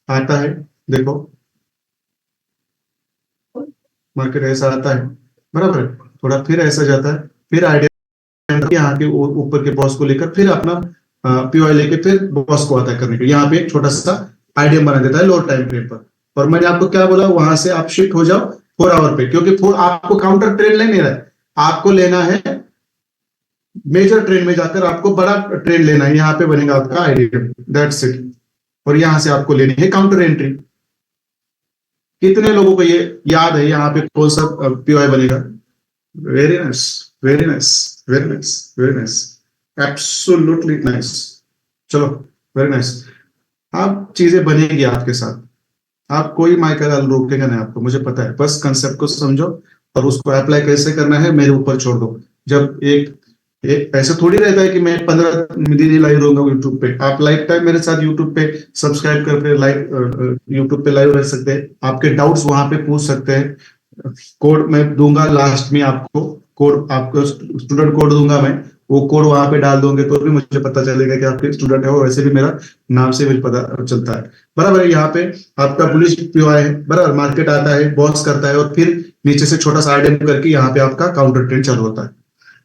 आता है, देखो मार्केट ऐसा आता है, बराबर है, थोड़ा फिर ऐसा जाता है, फिर आइडिया यहाँ के ऊपर के बॉस को लेकर फिर अपना पीओआई लेके फिर बॉस को आता है करने के लिए, यहाँ पे एक छोटा सा आइडिया बना देता है लोअर टाइम फ्रेम पर। और मैंने आपको क्या बोला, वहां से आप शिफ्ट हो जाओ 4 आवर पे, क्योंकि आपको काउंटर ट्रेंड नहीं रहा है, आपको लेना है मेजर ट्रेंड में जाकर, आपको बड़ा ट्रेंड लेना है, यहाँ पे बनेगा आपका आइडिया, दैट्स इट। और यहां से आपको लेनी है काउंटर एंट्री। कितने लोगों को ये याद है यहाँ पे कौन सा पीओआई बनेगा, very nice, very nice, very nice, very nice, absolutely nice. चलो वेरी नाइस, आप चीजें बनेगी आपके साथ, आप कोई माइकल रोकेगा नहीं आपको, मुझे पता है, बस कंसेप्ट को समझो और उसको अप्लाई कैसे करना है मेरे ऊपर छोड़ दो। जब एक ऐसा थोड़ी रहता है कि मैं 15 दिन ही लाइव रहूंगा यूट्यूब पे, आप लाइफ टाइम मेरे साथ यूट्यूब पे सब्सक्राइब करके लाइव यूट्यूब पे लाइव रह सकते हैं, आपके डाउट्स वहां पे पूछ सकते हैं। कोड मैं दूंगा लास्ट में आपको, कोड आपको स्टूडेंट कोड दूंगा मैं, वो कोड वहां पे डाल दोगे तो भी मुझे पता चलेगा कि आपके स्टूडेंट है, और वैसे भी मेरा नाम से मुझे पता चलता है, बराबर है। यहाँ पे आपका पुलिस पीओआई है, बराबर, मार्केट आता है, बॉक्स करता है, और फिर नीचे से छोटा सा आइडम करके यहाँ पे आपका काउंटर ट्रेंड चालू होता है,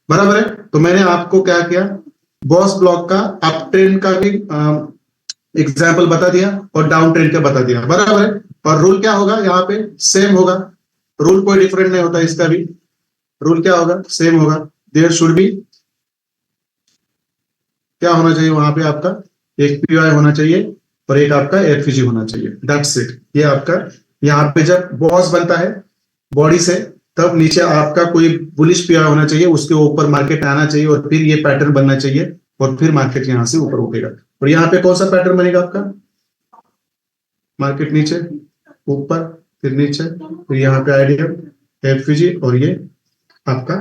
बराबर है। तो मैंने आपको क्या किया, बॉस ब्लॉक का अप ट्रेंड का भी एग्जाम्पल बता दिया और डाउन ट्रेंड का बता दिया, बराबर है। और रूल क्या होगा यहाँ पे, सेम होगा, रूल कोई डिफरेंट नहीं होता, इसका भी रूल क्या होगा, सेम होगा। देयर शुड बी क्या होना चाहिए वहां पे, आपका एक पीओआई होना चाहिए और एक आपका एफईजी होना चाहिए, दैट्स इट। ये आपका यहाँ पे जब बॉस बनता है बॉडी से, तब नीचे आपका कोई बुलिश पीओआई होना चाहिए, उसके ऊपर मार्केट आना चाहिए, और फिर ये पैटर्न बनना चाहिए, और फिर मार्केट यहाँ से ऊपर उठेगा। और यहाँ पे कौन सा पैटर्न बनेगा आपका, मार्केट नीचे ऊपर, फिर नीचे, फिर यहाँ पे आईडीएम, एफपीजी, और ये आपका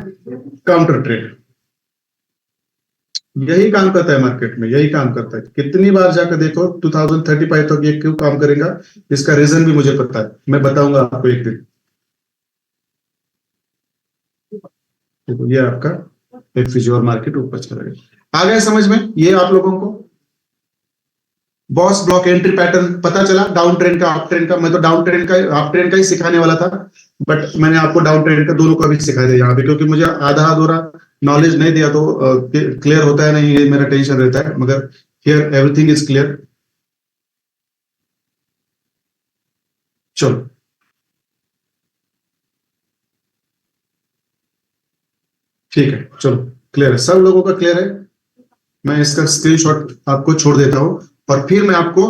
काउंटर ट्रेड। यही काम करता है मार्केट में, यही काम करता है। कितनी बार जाकर देखो 2035 तक ये क्यों काम करेगा, इसका रीजन भी मुझे पता है, मैं बताऊंगा आपको एक दिन। देखो ये आपका एफपीजी और मार्केट ऊपर चला गया। आ गया समझ में ये आप लोगों को? बॉस ब्लॉक एंट्री पैटर्न पता चला, डाउन ट्रेंड का अप ट्रेंड का। मैं तो डाउन ट्रेंड का अप ट्रेंड का ही सिखाने वाला था, बट मैंने आपको डाउन ट्रेंड का दोनों का भी सिखा दिया यहाँ पे, क्योंकि मुझे आधा अधूरा नॉलेज नहीं दिया तो क्लियर होता है नहीं, ये मेरा टेंशन रहता है। मगर हियर एवरीथिंग इज क्लियर। चलो ठीक है, चलो क्लियर है, सब लोगों का क्लियर है। मैं इसका स्क्रीनशॉट आपको छोड़ देता हूं, और फिर मैं आपको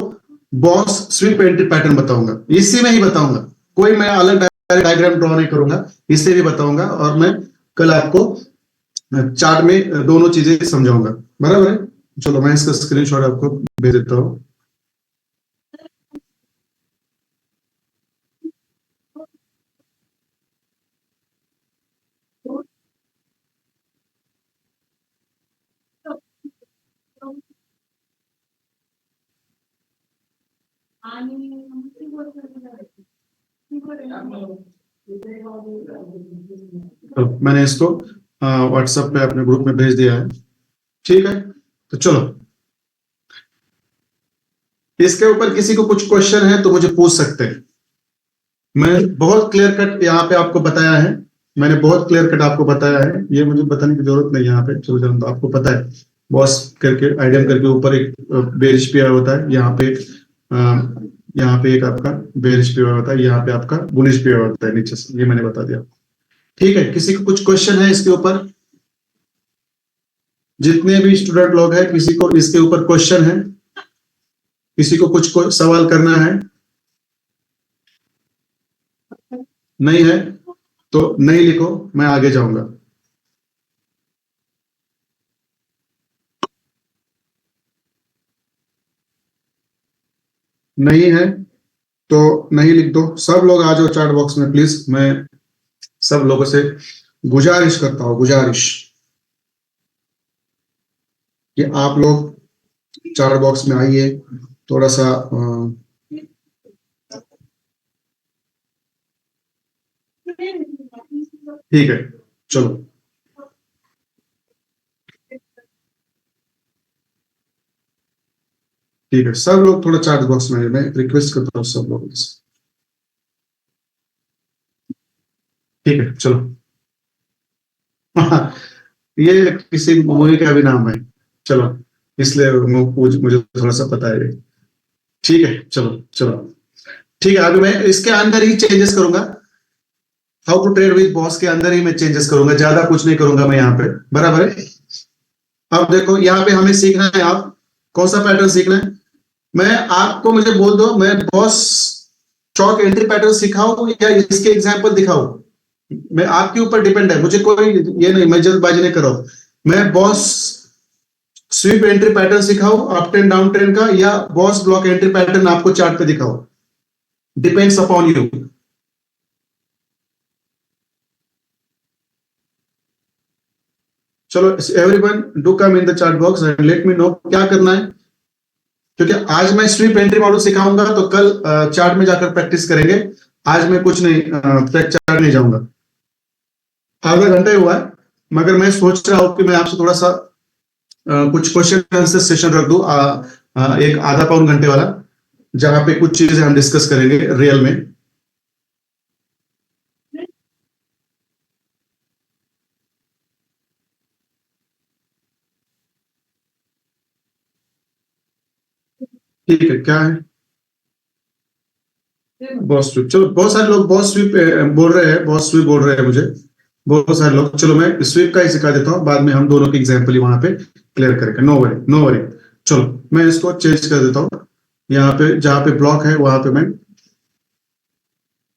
बॉस स्वीप एंट्री पैटर्न बताऊंगा, इसी में ही बताऊंगा। कोई मैं अलग डायग्राम ड्रॉ नहीं करूंगा, इससे भी बताऊंगा। और मैं कल आपको चार्ट में दोनों चीजें समझाऊंगा, बराबर है? चलो मैं इसका स्क्रीनशॉट आपको भेज देता हूँ। तो मैंने इसको व्हाट्सएप पे अपने ग्रुप में भेज दिया है, ठीक है? तो चलो, इसके ऊपर किसी को कुछ क्वेश्चन है तो मुझे पूछ सकते हैं। मैं बहुत क्लियर कट यहाँ पे आपको बताया है, मैंने बहुत क्लियर कट आपको बताया है, ये मुझे बताने की जरूरत नहीं। यहाँ पे चलो चलो, तो आपको पता है बॉस करके आइडियम करके ऊपर एक बेरिश पे होता है, यहाँ पे यहाँ पे एक आपका बेरिश पे होता है, यहाँ पे आपका बुलिश पे होता है नीचे से, ये मैंने बता दिया। ठीक है, किसी को कुछ क्वेश्चन है इसके ऊपर? जितने भी स्टूडेंट लोग हैं, किसी को इसके ऊपर क्वेश्चन है? किसी को कुछ सवाल करना है? नहीं है तो नहीं लिखो, मैं आगे जाऊंगा। नहीं है तो नहीं लिख दो। सब लोग आ जाओ चैट बॉक्स में प्लीज, मैं सब लोगों से गुजारिश करता हूँ, गुजारिश कि आप लोग चैट बॉक्स में आइए, थोड़ा सा ठीक है, चलो ठीक है, सब लोग थोड़ा चैट बॉक्स में आइए, मैं रिक्वेस्ट करता हूँ सब लोगों से। ठीक है चलो ये किसी मूवी का भी नाम है, चलो इसलिए मुझे थोड़ा सा पता है। ठीक है चलो चलो, ठीक है। अभी मैं इसके अंदर ही चेंजेस करूंगा, how to trade with boss के अंदर ही मैं चेंजेस करूंगा, ज्यादा कुछ नहीं करूंगा मैं यहाँ पे, बराबर है? अब देखो यहाँ पे हमें सीखना है, आप कौन सा पैटर्न सीखना है? मैं आपको, मुझे बोल दो, मैं बॉस चौक एंट्री पैटर्न सिखाऊं या इसके एग्जाम्पल दिखाऊं? मैं आपके ऊपर डिपेंड है, मुझे कोई ये नहीं, मैं जल्दबाजी नहीं कर रहा हूं। मैं बॉस स्वीप एंट्री पैटर्न सिखाऊं अप ट्रेंड डाउन ट्रेंड का, या बॉस ब्लॉक एंट्री पैटर्न आपको चार्ट पे दिखाऊं? Depends upon you. चलो everyone do come in the chat box and let me know क्या करना है, क्योंकि आज मैं स्वीप एंट्री मॉडल सिखाऊंगा तो कल चार्ट में जाकर प्रैक्टिस करेंगे। आज मैं कुछ नहीं, चार्ट नहीं जाऊंगा। आधा घंटा ही हुआ है, मगर मैं सोच रहा हूँ कि मैं आपसे थोड़ा सा कुछ क्वेश्चन आंसर सेशन रख दूं, एक आधा पौन घंटे वाला, जहां पे कुछ चीजें हम डिस्कस करेंगे रियल में। ठीक है, क्या है बॉस स्वीप? चलो बहुत सारे लोग बॉस स्वीप बोल रहे हैं, बॉस स्वीप बोल रहे हैं मुझे बहुत सारे लोग। चलो मैं स्वीप का ही सिखा देता हूँ, बाद में हम दोनों की एग्जाम्पल ही वहां पे क्लियर करेंगे, नो वरी नो वरी। चलो मैं इसको चेंज कर देता हूँ, यहाँ पे जहां पे ब्लॉक है वहां पे मैं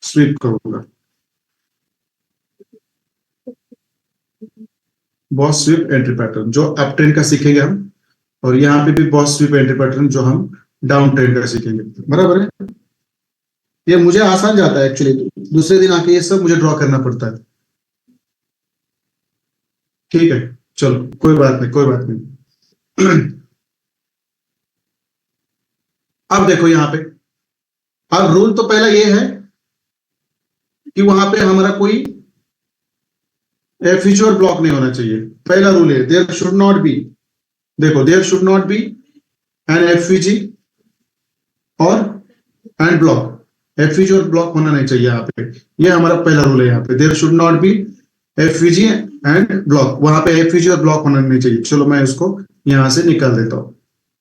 स्वीप करूंगा, बॉस स्वीप एंट्री पैटर्न जो अप ट्रेंड का सीखेंगे हम, और यहाँ पे भी बॉस स्वीप एंट्री पैटर्न जो हम डाउन ट्रेंड का सीखेंगे, बराबर है? ये मुझे आसान जाता है एक्चुअली, दूसरे दिन आके ये सब मुझे ड्रॉ करना पड़ता है। ठीक है, चलो कोई बात नहीं, कोई बात नहीं। अब देखो यहाँ पे, अब रूल तो पहला ये है कि वहां पे हमारा कोई फ्यूचर ब्लॉक नहीं होना चाहिए। पहला रूल है देयर शुड नॉट बी, देखो there should not be an FVG और एंड ब्लॉक। एफवीजी और ब्लॉक होना नहीं चाहिए यहाँ पे, ये हमारा पहला रूल है। यहाँ पे there should not be FVG and block, वहां पे एफवीजी और ब्लॉक होना नहीं चाहिए। चलो मैं इसको यहां से निकाल देता हूं।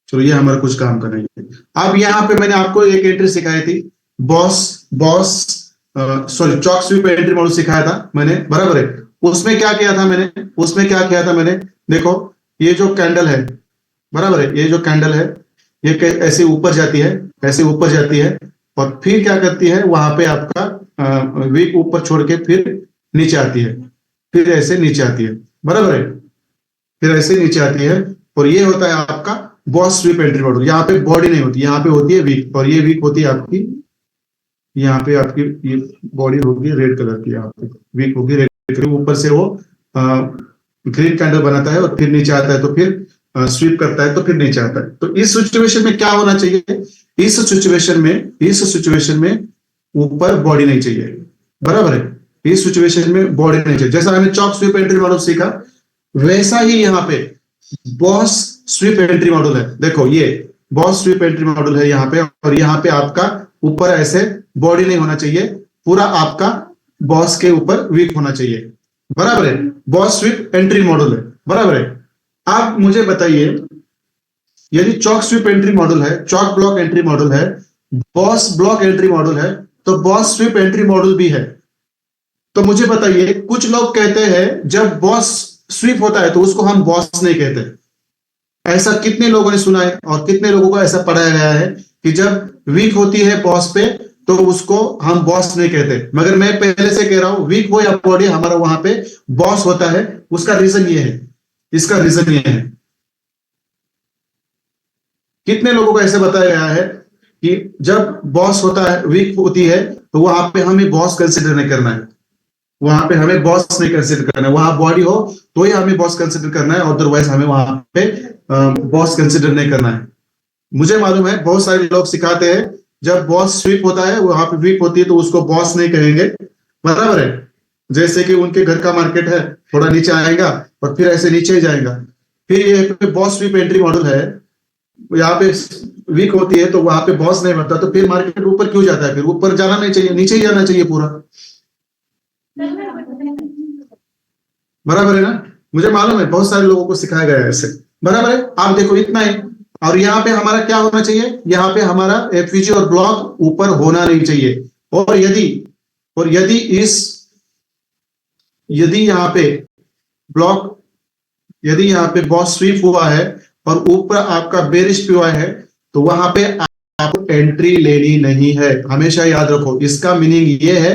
चलो ये हमारा कुछ काम करेंगे। अब यहाँ पे मैंने आपको एक एंट्री सिखाई थी, boss boss sorry CHoCH sweep entry model सिखाया था मैंने, बराबर है। उसमें क्या किया था मैंने, उसमें क्या किया था मैंने, देखो ये जो कैंडल है, बराबर है, ये जो कैंडल है ये ऐसे ऊपर जाती है, ऐसे ऊपर जाती है और फिर क्या करती है, वहां पे आपका वीक ऊपर छोड़ के फिर नीचे आती है, फिर ऐसे नीचे आती है, बराबर है, फिर ऐसे नीचे आती है। और ये होता है आपका बॉस स्वीप एंट्री मॉडल। यहाँ पे बॉडी नहीं होती, यहाँ पे होती है वीक, और ये वीक होती है आपकी, यहाँ पे आपकी ये बॉडी होगी रेड कलर की, यहाँ पे वीक होगी रेड कलर, ऊपर से वो ग्रीन कैंडल बनाता है और फिर नीचे आता है, तो फिर स्वीप करता है तो फिर नीचे आता है। तो इस सिचुएशन में क्या होना चाहिए, इस सिचुएशन में ऊपर बॉडी नहीं चाहिए, बराबर है। इस सिचुएशन में बॉडी नहीं चाहिए। जैसा हमने चॉक स्वीप एंट्री मॉडल सीखा, वैसा ही यहाँ पे बॉस स्वीप एंट्री मॉडल है। देखो ये बॉस स्वीप एंट्री मॉडल है यहाँ पे, और यहाँ पे आपका ऊपर ऐसे बॉडी नहीं होना चाहिए, पूरा आपका बॉस के ऊपर वीक होना चाहिए, बराबर है। बॉस स्वीप एंट्री मॉडल है, बराबर है। आप मुझे बताइए, यदि चॉक स्वीप एंट्री मॉडल है, चॉक ब्लॉक एंट्री मॉडल है, बॉस ब्लॉक एंट्री मॉडल है, तो बॉस स्वीप एंट्री मॉडल भी है। तो मुझे बताइए, कुछ लोग कहते हैं जब बॉस स्वीप होता है तो उसको हम बॉस नहीं कहते। ऐसा कितने लोगों ने सुना है और कितने लोगों को ऐसा पढ़ाया गया है कि जब वीक होती है बॉस पे तो उसको हम बॉस नहीं कहते। मगर मैं पहले से कह रहा हूं, वीक हो या बॉडी, हमारा वहां पे बॉस होता है। उसका रीजन ये है, इसका रीजन ये है, कितने लोगों को ऐसे बताया गया है कि जब बॉस होता है, वीक होती है, तो वहां पे हमें बॉस कंसिडर नहीं करना है, वहां पे हमें बॉस नहीं कंसिडर करना है। वहां बॉडी हो तो ही हमें बॉस कंसिडर करना है, अदरवाइज हमें वहां पे बॉस कंसिडर नहीं करना है। मुझे मालूम है बहुत सारे लोग सिखाते हैं जब बॉस स्वीप होता है, वहां पे वीक होती है, तो उसको बॉस नहीं कहेंगे, बराबर है। जैसे कि उनके घर का मार्केट है, थोड़ा नीचे आएगा और फिर ऐसे नीचे ही जाएगा। फिर ये बॉस स्वीप एंट्री मॉडल है, यहाँ पे वीक होती है तो वहां पे बॉस नहीं बनता, तो फिर मार्केट ऊपर क्यों जाता है, फिर ऊपर जाना नहीं चाहिए, नीचे ही जाना चाहिए पूरा, बराबर है ना। मुझे मालूम है बहुत सारे लोगों को सिखाया गया है ऐसे, बराबर है। आप देखो इतना ही। और यहाँ पे हमारा क्या होना चाहिए, यहाँ पे हमारा एफवीजी और ब्लॉक ऊपर होना नहीं चाहिए। और यदि यदि यहाँ पे ब्लॉक, यदि यहाँ पे बॉस स्वीप हुआ है और ऊपर आपका बेरिश पीओआई है, तो वहां पे आपको एंट्री लेनी नहीं है, हमेशा याद रखो। इसका मीनिंग ये है,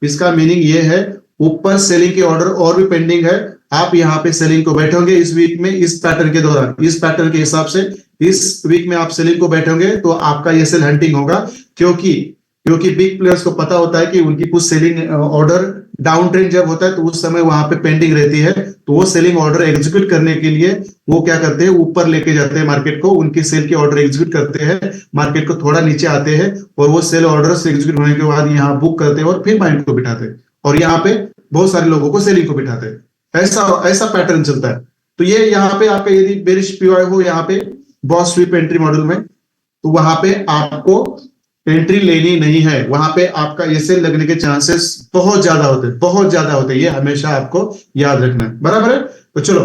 इसका मीनिंग ये है, ऊपर सेलिंग के ऑर्डर और भी पेंडिंग है, आप यहाँ पे सेलिंग को बैठोगे इस वीक में, इस पैटर्न के दौरान, इस पैटर्न के हिसाब से इस वीक में आप सेलिंग को बैठोगे तो आपका ये सेल हंटिंग होगा। क्योंकि बिग प्लेयर्स को पता होता है कि उनकी कुछ सेलिंग ऑर्डर डाउन ट्रेंड जब होता है तो उस समय वहां पे पेंडिंग रहती है, तो वो सेलिंग ऑर्डर एग्जीक्यूट करने के लिए वो क्या करते हैं, ऊपर लेके जाते हैं मार्केट को, उनकी सेल के ऑर्डर एग्जीक्यूट करते हैं, मार्केट को थोड़ा नीचे आते हैं और वो सेल ऑर्डर एग्जीक्यूट होने के बाद यहाँ बुक करते हैं और फिर माइंड को बिठाते हैं और यहाँ पे बहुत सारे लोगों को सेलिंग को बिठाते हैं। ऐसा पैटर्न चलता है। तो ये यहाँ पे आपका यदि बेरिश पीओआई हो यहाँ पे बॉस स्वीप एंट्री मॉडल में, तो वहां पे आपको एंट्री लेनी नहीं है, वहां पे आपका ये सेल लगने के चांसेस बहुत ज्यादा होते हैं, बहुत ज्यादा होते हैं। ये हमेशा आपको याद रखना है, बराबर है। तो चलो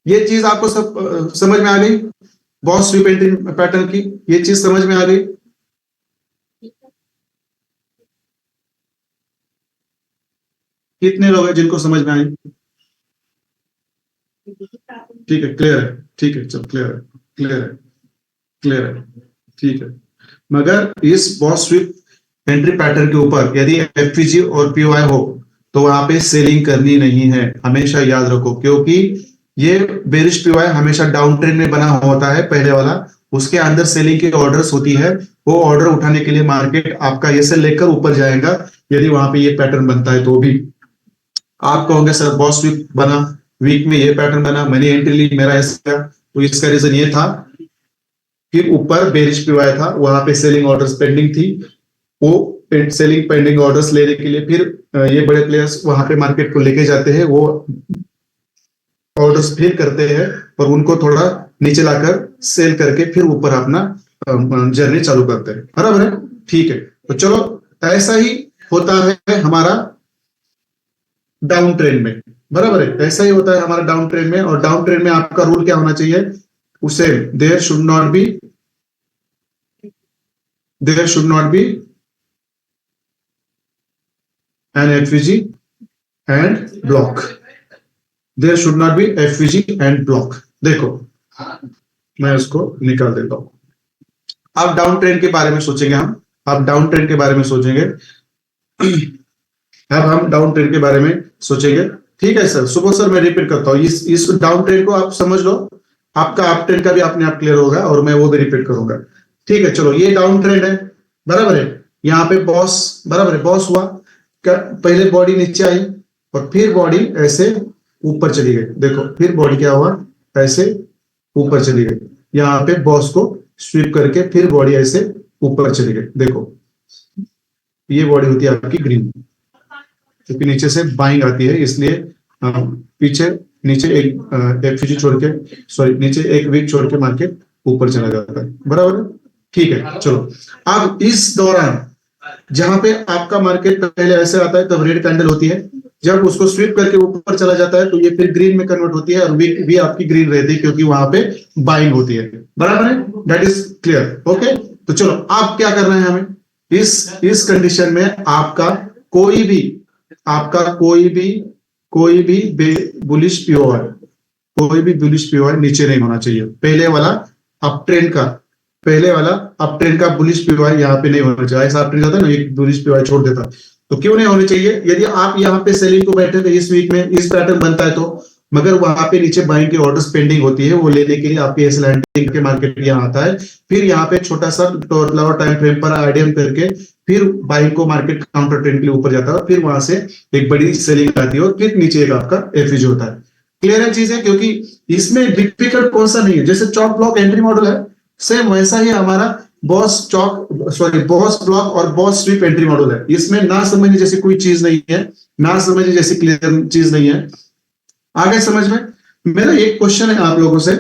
ये चीज आपको सब समझ में आ गई, बॉस स्वीप एंट्री पैटर्न की ये चीज समझ में आ गई। कितने लोग हैं जिनको समझ में आई? ठीक है, क्लियर है, ठीक है, चलो क्लियर है, क्लियर है, क्लियर है, ठीक है। मगर इस बॉस स्वीप एंट्री पैटर्न के ऊपर यदि एफपीजी और पीओआई हो तो वहां पे सेलिंग करनी नहीं है, हमेशा याद रखो। क्योंकि ये बेरिश पीओआई हमेशा डाउन ट्रेंड में बना होता है पहले वाला, उसके अंदर सेलिंग की ऑर्डर्स होती है, वो ऑर्डर उठाने के लिए मार्केट आपका ऐसे लेकर ऊपर जाएगा यदि वहां पे ये पैटर्न बनता है तो भी। आप कहोगे सर बॉस वीक बना, वीक में ये पैटर्न बना, मैंने एंट्री ली, मेरा ऐसा, तो इसका रीजन ये था कि ऊपर बेरिश पीवाई था, वहां पे सेलिंग ऑर्डर्स पेंडिंग थी, वो सेलिंग पेंडिंग ऑर्डर्स लेने के लिए फिर ये बड़े प्लेयर्स वहां पे मार्केट को लेके जाते हैं, वो ऑर्डर्स फिल करते हैं और उनको थोड़ा नीचे लाकर सेल करके फिर ऊपर अपना जर्नी चालू करते हैं, बराबर है? ठीक है, तो चलो ऐसा ही होता है हमारा डाउन ट्रेंड में, बराबर है? ऐसा ही होता है हमारा डाउन ट्रेंड में। और डाउन ट्रेंड में आपका रूल क्या होना चाहिए? उसे there should not be an FVG and block. There should not be FVG and block. देखो मैं उसको निकाल देता हूं। अब डाउन ट्रेंड के बारे में सोचेंगे हम, अब डाउन ट्रेंड के बारे में सोचेंगे अब हम डाउन ट्रेंड के बारे में सोचेंगे। ठीक है सर, सुबह सर मैं रिपीट करता हूँ, इस डाउन ट्रेंड को आप समझ लो, आपका अप ट्रेंड का भी अपने आप क्लियर होगा और मैं वो भी रिपीट करूंगा। ठीक है, चलो ये डाउन ट्रेंड है, बराबर है? यहाँ पे बॉस, बराबर है, बॉस हुआ, पहले बॉडी नीचे आई और फिर बॉडी ऐसे ऊपर चली गई। देखो फिर बॉडी क्या हुआ, ऐसे ऊपर चली गई, यहाँ पे बॉस को स्वीप करके फिर बॉडी ऐसे ऊपर चली गई। देखो ये बॉडी होती है आपकी ग्रीन, क्योंकि नीचे से बाइंग आती है, इसलिए पीछे नीचे एक एफजी छोड़ के, सॉरी नीचे एक वीक छोड़ के मार्केट ऊपर चला जाता है, बराबर है? ठीक है, चलो अब इस दौरान जहां पे आपका मार्केट पहले ऐसे आता है तब रेड कैंडल होती है, जब उसको स्वीप करके ऊपर चला जाता है तो ये फिर ग्रीन में कन्वर्ट होती है और वीक भी आपकी ग्रीन रहती है क्योंकि वहां पे बाइंग होती है, बराबर है? That is clear, okay? तो चलो आप क्या करना है हमें, इस कंडीशन में आपका कोई भी बुलिश पीओआर, कोई भी बुलिश पीओआर नीचे नहीं होना चाहिए। पहले वाला अप ट्रेंड का बुलिश पीओआर यहाँ पे नहीं होना चाहिए। ऐसा अप ट्रेंड जाता है ना, एक बुलिश पीओआर छोड़ देता, तो क्यों नहीं होनी चाहिए? यदि आप यहाँ पे सेलिंग को बैठे थे इस वीक में, इस पैटर्न बनता है तो, मगर वहां पे नीचे बाइंग की ऑर्डर्स पेंडिंग होती है, वो लेने के लिए आपके एस लैंडिंग के मार्केट यहाँ आता है, फिर यहाँ पे छोटा सा लोअर टाइम फ्रेम पर आईडीएम करके फिर बाइंग को मार्केट काउंटर ट्रेंड के लिए ऊपर जाता है, फिर वहां से एक बड़ी सेलिंग आती है और फिर नीचे एक आपका एफिज होता है। क्लियर है चीज है? क्योंकि इसमें डिफिकल्ट कौन सा नहीं है, जैसे चॉक ब्लॉक एंट्री मॉडल है, सेम वैसा ही हमारा बॉस ब्लॉक और बॉस स्वीप एंट्री मॉडल है। इसमें ना समझने जैसी कोई चीज नहीं है, ना समझने जैसी क्लियर चीज नहीं है। आगे समझ में? मेरा एक क्वेश्चन है आप लोगों से,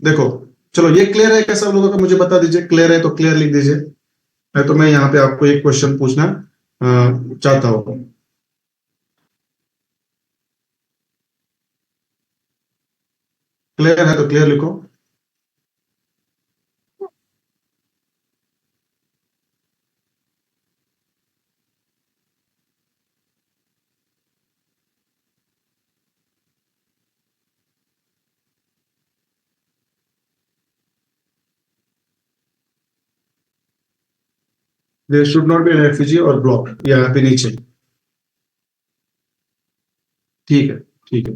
देखो चलो ये क्लियर है क्या सब लोगों का? मुझे बता दीजिए, क्लियर है तो क्लियर लिख दीजिए, तो मैं यहाँ पे आपको एक क्वेश्चन पूछना चाहता हूं। क्लियर है तो क्लियर लिखो। There should not be an FG और ब्लॉक यहाँ पे नीचे। ठीक है, ठीक है।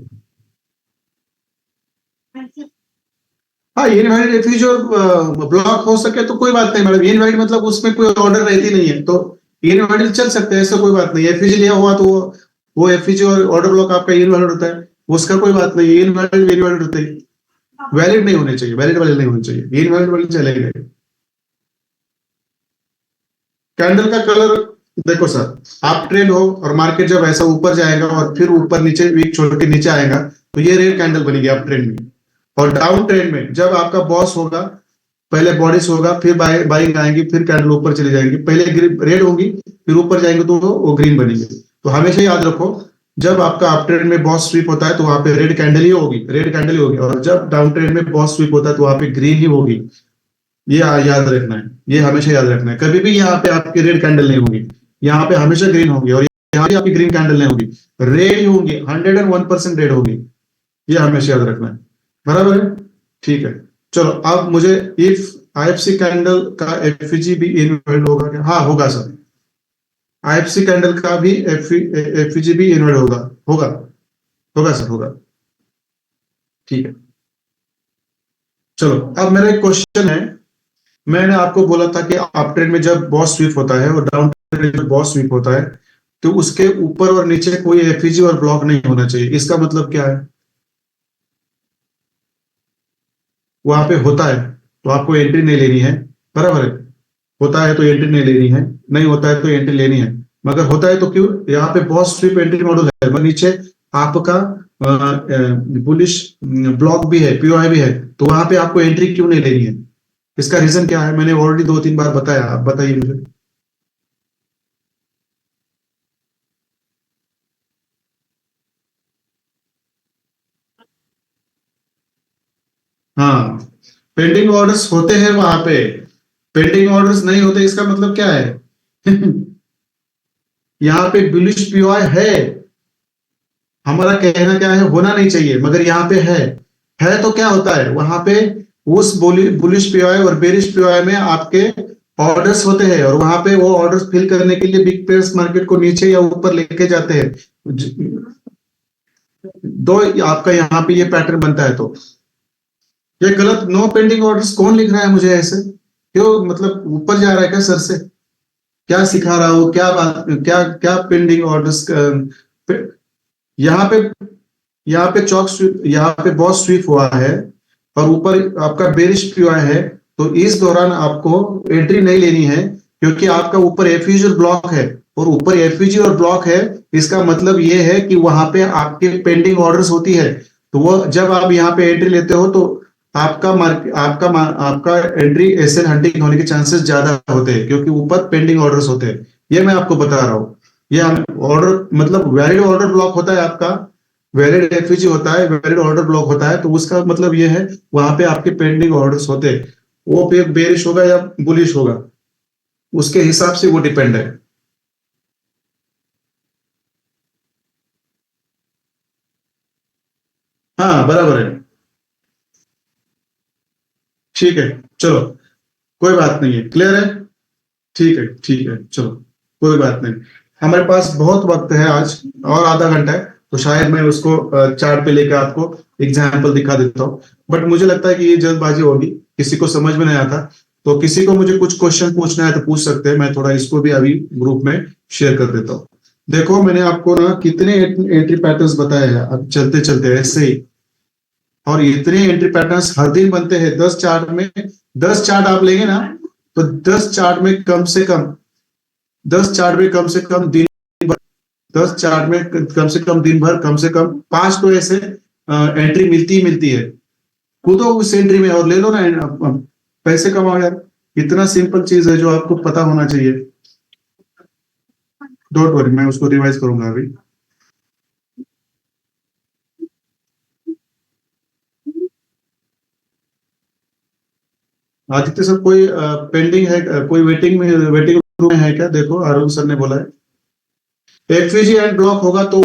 हाँ, इनवैलिड एफजी और ब्लॉक हो सके तो कोई बात नहीं मैडम, इनवैलिड मतलब उसमें कोई ऑर्डर रहती नहीं है तो इनवैलिड चल सकते हैं, ऐसा कोई बात नहीं। एफजी लिया हुआ तो वो एफजी और ऑर्डर ब्लॉक आपका इनवैलिड होता है, उसका कोई बात नहीं, इनवैलिड इनवैलिड होते हैं, वैलिड नहीं होने चाहिए, वैलिड वाले नहीं होने चाहिए, इनवैलिड वाले चलेंगे। कैंडल का कलर देखो सर, आप ट्रेंड हो और मार्केट जब ऐसा ऊपर जाएगा और फिर ऊपर नीचे वीक छोड़ के नीचे आएगा तो ये रेड कैंडल बनेगी आप ट्रेंड में। और डाउन ट्रेंड में जब आपका बॉस होगा, पहले बॉडीज होगा, फिर बाइंग आएंगी, फिर कैंडल ऊपर चली जाएंगी, पहले रेड होगी फिर ऊपर जाएंगे तो वो ग्रीन बनेगी। तो हमेशा याद रखो, जब आपका अप ट्रेंड में बॉस स्वीप होता है तो वहां पे रेड कैंडल ही होगी, रेड कैंडल ही होगी, और जब डाउन ट्रेंड में बॉस स्वीप होता है तो वहां पे ग्रीन ही होगी। ये याद रखना है, ये हमेशा याद रखना है। कभी भी यहाँ पे आपकी रेड कैंडल नहीं होगी, यहाँ पे हमेशा ग्रीन होगी, और यहाँ पे आपकी ग्रीन कैंडल नहीं होगी, रेड ही होगी, 101% रेड होगी, ये हमेशा याद रखना है, बराबर है? ठीक है, चलो अब मुझे इफ आईएफसी कैंडल का एफजी भी इनवर्ट होगा क्या? हाँ होगा सर, आईएफसी कैंडल का भी एफजी भी इनवर्ट होगा, होगा होगा सर, होगा। ठीक है, चलो, अब मेरा एक क्वेश्चन है। मैंने आपको बोला था कि अप ट्रेंड में जब बॉस स्वीप होता है और डाउन ट्रेंड में जब बॉस स्वीप होता है, तो उसके ऊपर और नीचे कोई एफईजी और ब्लॉक नहीं होना चाहिए। इसका मतलब क्या है? वहां पे होता है तो आपको एंट्री नहीं लेनी है, बराबर है। होता है तो एंट्री नहीं लेनी है, नहीं होता है तो एंट्री लेनी है। मगर होता है तो क्यों? यहाँ पे बॉस स्वीप एंट्री मॉडल है, मगर नीचे आपका बुलिश ब्लॉक भी है, पीओआई भी है, तो वहां पे आपको एंट्री क्यों नहीं लेनी है? इसका रीजन क्या है? मैंने ऑलरेडी 2-3 बार बताया, आप बताइए मुझे। हाँ, पेंडिंग ऑर्डर्स होते हैं वहां पे। पेंडिंग ऑर्डर्स नहीं होते इसका मतलब क्या है? यहाँ पे बुलिश पीओआई है। हमारा कहना क्या है, होना नहीं चाहिए, मगर यहाँ पे है तो क्या होता है वहां पे? उस बुलिश पीओआई और बेरिश पीओआई में आपके ऑर्डर्स होते हैं, और वहां पे वो ऑर्डर्स फिल करने के लिए बिग पेयर्स मार्केट को नीचे या ऊपर लेके जाते हैं। दो आपका यहाँ पे ये पैटर्न बनता है, तो ये गलत। नो पेंडिंग ऑर्डर्स कौन लिख रहा है मुझे ऐसे? क्यों, मतलब ऊपर जा रहा है क्या सर से? क्या सिखा रहा हूँ, क्या बात, क्या क्या पेंडिंग ऑर्डर्स? यहाँ पे यहाँ पे चौक स्वीप, यहाँ पे बॉस स्वीप हुआ है और ऊपर आपका बेरिश हुआ है, तो इस दौरान आपको एंट्री नहीं लेनी है, क्योंकि आपका ऊपर एफयूजी और ब्लॉक है। और ऊपर एफयूजी और ब्लॉक है, इसका मतलब ये है कि वहां पे आपके पेंडिंग ऑर्डर्स होती है। तो वो जब आप यहाँ पे एंट्री लेते हो, तो आपका एंट्री एसएल हंटिंग होने के चांसेस ज्यादा होते हैं, क्योंकि ऊपर पेंडिंग ऑर्डर्स होते हैं। ये मैं आपको बता रहा हूँ। ये ऑर्डर मतलब वैलिड ऑर्डर ब्लॉक होता है आपका, वैलिड एफईजी होता है, वैलिड ऑर्डर ब्लॉक होता है, तो उसका मतलब ये है वहां पे आपके पेंडिंग ऑर्डर्स होते हैं। वो पे बेरिश होगा या बुलिश होगा, उसके हिसाब से वो डिपेंड है। हाँ, बराबर है। ठीक है, चलो, कोई बात नहीं है, क्लियर है। ठीक है, ठीक है, चलो, कोई बात नहीं। हमारे पास बहुत वक्त है आज, और आधा घंटा है, तो शायद मैं उसको चार्ट पे लेकर आपको एग्जाम्पल दिखा देता हूँ। बट मुझे लगता है कि ये जल्दबाजी होगी, किसी को समझ में नहीं आता। तो किसी को मुझे कुछ क्वेश्चन पूछना है तो पूछ सकते हैं, मैं थोड़ा इसको भी अभी ग्रुप में शेयर कर देता हूँ। देखो, मैंने आपको ना कितने एंट्री पैटर्न्स बताए हैं, अब चलते चलते ऐसे ही। और इतने एंट्री पैटर्न्स हर दिन बनते हैं 10 चार्ट में। 10 चार्ट आप लेंगे ना, तो 10 चार्ट में कम से कम, 10 चार्ट में कम से कम दिन भर, 10 चार्ट में कम से कम दिन भर, कम से कम 5 तो ऐसे एंट्री मिलती ही मिलती है। कूदो उस एंट्री में और ले लो ना, पैसे कमाओ यार। इतना सिंपल चीज है जो आपको पता होना चाहिए। डोंट वरी, मैं उसको रिवाइज करूंगा अभी। आदित्य सर, कोई पेंडिंग है? कोई वेटिंग रूम में है क्या? देखो, अरुण सर ने बोला है एफवीजी एंड ब्लॉक होगा तो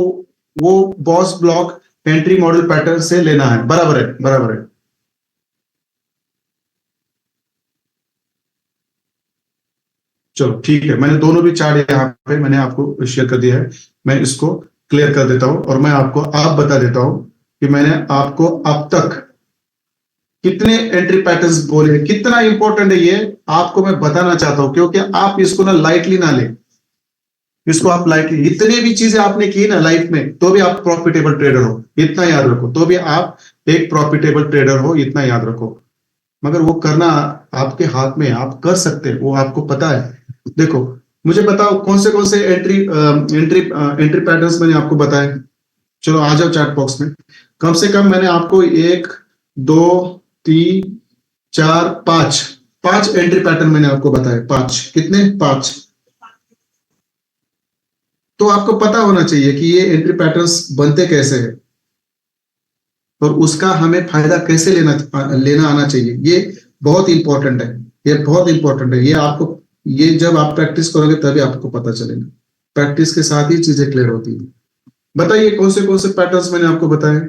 वो boss block entry model pattern से लेना है, बराबर है, बराबर है। चलो ठीक है, मैंने दोनों भी चार्ट यहाँ पे मैंने आपको शेयर कर दिया है। मैं इसको क्लियर कर देता हूँ, और मैं आपको आप बता देता हूँ कि मैंने आपको अब तक कितने एंट्री पैटर्न्स बोले हैं, कितना इंपॉर्टेंट है ये। आपको मैं बताना चाहता हूं, क्योंकि आप इसको ना लाइटली ना लें। इसको आप लाइटली, इतने भी चीजें आपने की ना लाइफ में, तो भी आप प्रॉफिटेबल ट्रेडर हो, इतना याद रखो। तो भी आप एक प्रॉफिटेबल ट्रेडर हो, इतना याद रखो। मगर वो करना आपके हाथ में है, आप कर सकते हैं, वो आपको पता है। देखो, मुझे बताओ कौन से एंट्री पैटर्न्स मैंने आपको बताए। चलो आ जाओ चैट बॉक्स में। कम से कम मैंने आपको एक, दो, तीन, चार, पांच, पांच एंट्री पैटर्न मैंने आपको बताया। पांच, कितने? पांच। तो आपको पता होना चाहिए कि ये एंट्री पैटर्न्स बनते कैसे हैं, और उसका हमें फायदा कैसे लेना आना चाहिए। ये बहुत इंपॉर्टेंट है। ये बहुत इंपॉर्टेंट है, ये आपको, ये जब आप प्रैक्टिस करोगे तभी आपको पता चलेगा। प्रैक्टिस के साथ ही चीजें क्लियर होती है। बताइए कौन से पैटर्न्स मैंने आपको बताए।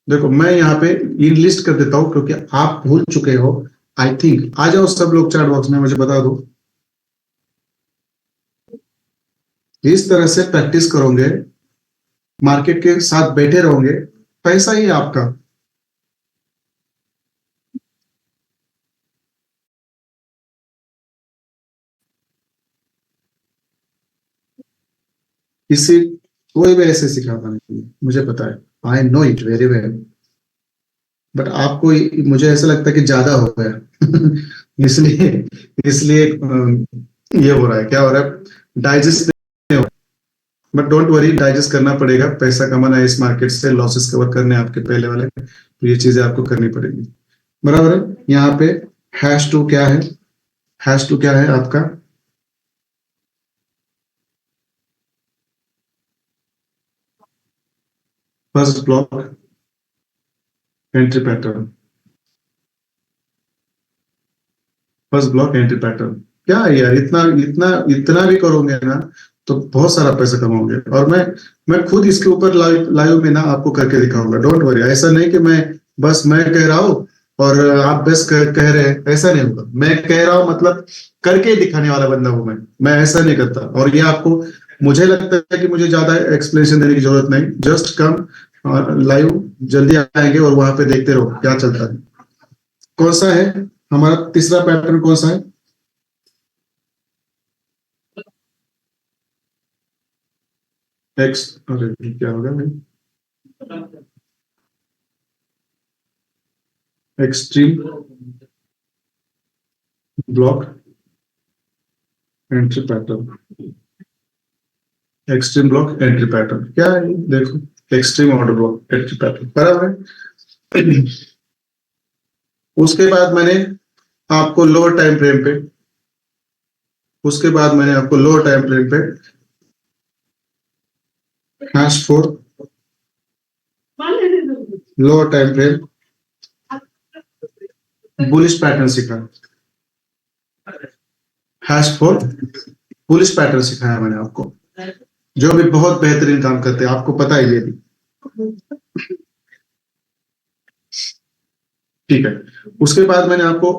देखो, मैं यहाँ पे इन लिस्ट कर देता हूँ, क्योंकि आप भूल चुके हो। आई थिंक आ जाओ सब लोग चैट बॉक्स में, मुझे बता दो। इस तरह से प्रैक्टिस करोगे मार्केट के साथ बैठे रहोगे, पैसा ही है आपका। किसी कोई भी ऐसे सिखाता नहीं, मुझे पता है, I know it very well. But आपको मुझे ऐसा लगता है कि ज्यादा हो गया इसलिए इसलिए ये हो रहा है, क्या हो रहा है, digest. But don't worry, digest करना पड़ेगा, पैसा कमाना है इस मार्केट से, लॉसेस कवर करने हैं आपके पहले वाले, तो ये चीजें आपको करनी पड़ेगी। बराबर है। यहाँ पे हैश टू क्या है, हैश टू क्या है आपका, first block entry pattern, first block entry pattern. क्या है यार, इतना इतना इतना भी करोगे ना तो बहुत सारा पैसा कमाओगे। और मैं खुद इसके ऊपर लाइव लाइव में ना आपको करके दिखाऊंगा, डोंट वरी। ऐसा नहीं कि मैं कह रहा हूँ और आप बस कह रहे हैं, ऐसा नहीं होगा। मैं कह रहा हूँ मतलब करके दिखाने वाला बंदा हूं मैं ऐसा नहीं करता। और ये आपको, मुझे लगता है कि मुझे ज्यादा एक्सप्लेनेशन देने की जरूरत नहीं, जस्ट कम लाइव, जल्दी आएंगे और वहां पे देखते रहो क्या चलता है। कौन सा है हमारा तीसरा पैटर्न, कौन सा है, एक्स, अरे क्या होगा भाई, extreme block entry pattern, extreme block entry pattern क्या है ये? देखो, extreme order block entry pattern बराबर है। उसके बाद मैंने आपको लोअर टाइम फ्रेम पे, उसके बाद मैंने आपको लोअर टाइम फ्रेम पे hash four, lower time frame bullish pattern सिखाया, हैश फोर बुलिश पैटर्न सिखाया मैंने आपको, जो भी बहुत बेहतरीन काम करते हैं, आपको पता है ये भी। ठीक है। उसके बाद मैंने आपको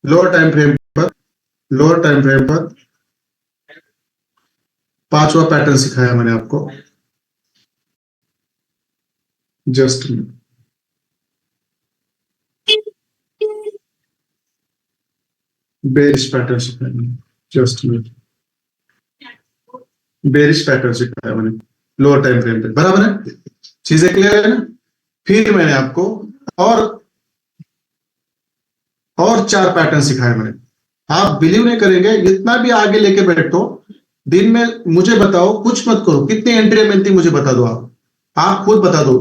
लोअर टाइम फ्रेम पर, लोअर टाइम फ्रेम पर पांचवा पैटर्न सिखाया मैंने आपको, जस्ट बेरिश पैटर्न सिखाया मैंने, जस्ट बेरिश पैटर्न सिखाया मैंने लोअर टाइम फ्रेम पे, बराबर है, चीजें क्लियर है ना। फिर मैंने आपको और चार पैटर्न सिखाए मैंने। आप बिलीव नहीं करेंगे, इतना भी आगे लेके बैठो, दिन में मुझे बताओ, कुछ मत करो, कितनी एंट्री मिलती मुझे बता दो, आप खुद बता दो।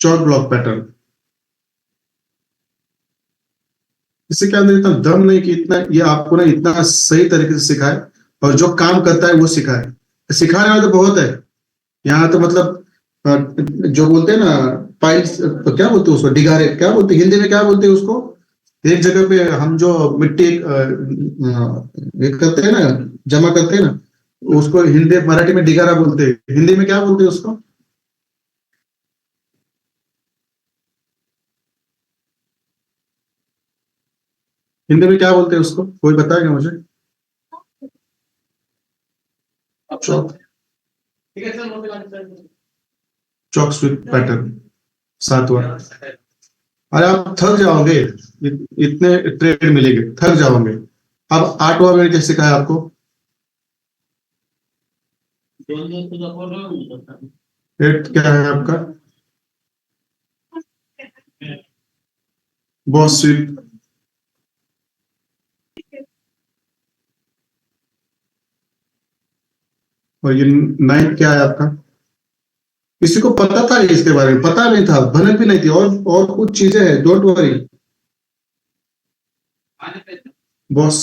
चौक ब्लॉक पैटर्न, इससे क्या अंदर इतना दम नहीं कि इतना ये आपको ना इतना सही तरीके से सिखाए, और जो काम करता है वो सिखाए। सिखाने वाले तो बहुत है यहाँ, तो मतलब जो बोलते हैं ना, पाइल्स, तो क्या बोलते हैं उसको, डिगारे, क्या बोलते हैं हिंदी में, क्या बोलते हैं उसको, एक जगह पे हम जो मिट्टी ये करते हैं ना, जमा करते हैं ना, उसको हिंदी मराठी में डिगारा बोलते हैं, हिंदी में क्या बोलते हैं उसको, हिंदी में क्या बोलते हैं उसको, कोई बताएगा मुझे। चौक, चौक स्विप पैटर्न सातवां। अरे आप थक जाओगे, इतने ट्रेड मिलेंगे, थक जाओगे। अब आठवां मैंने क्या सिखाया आपको, एट क्या है आपका, बॉस स्वीप। और ये नाइन्थ क्या है आपका, किसी को पता था इसके बारे में, पता नहीं था, भनक भी नहीं थी, और कुछ चीजें हैं, don't worry. Boss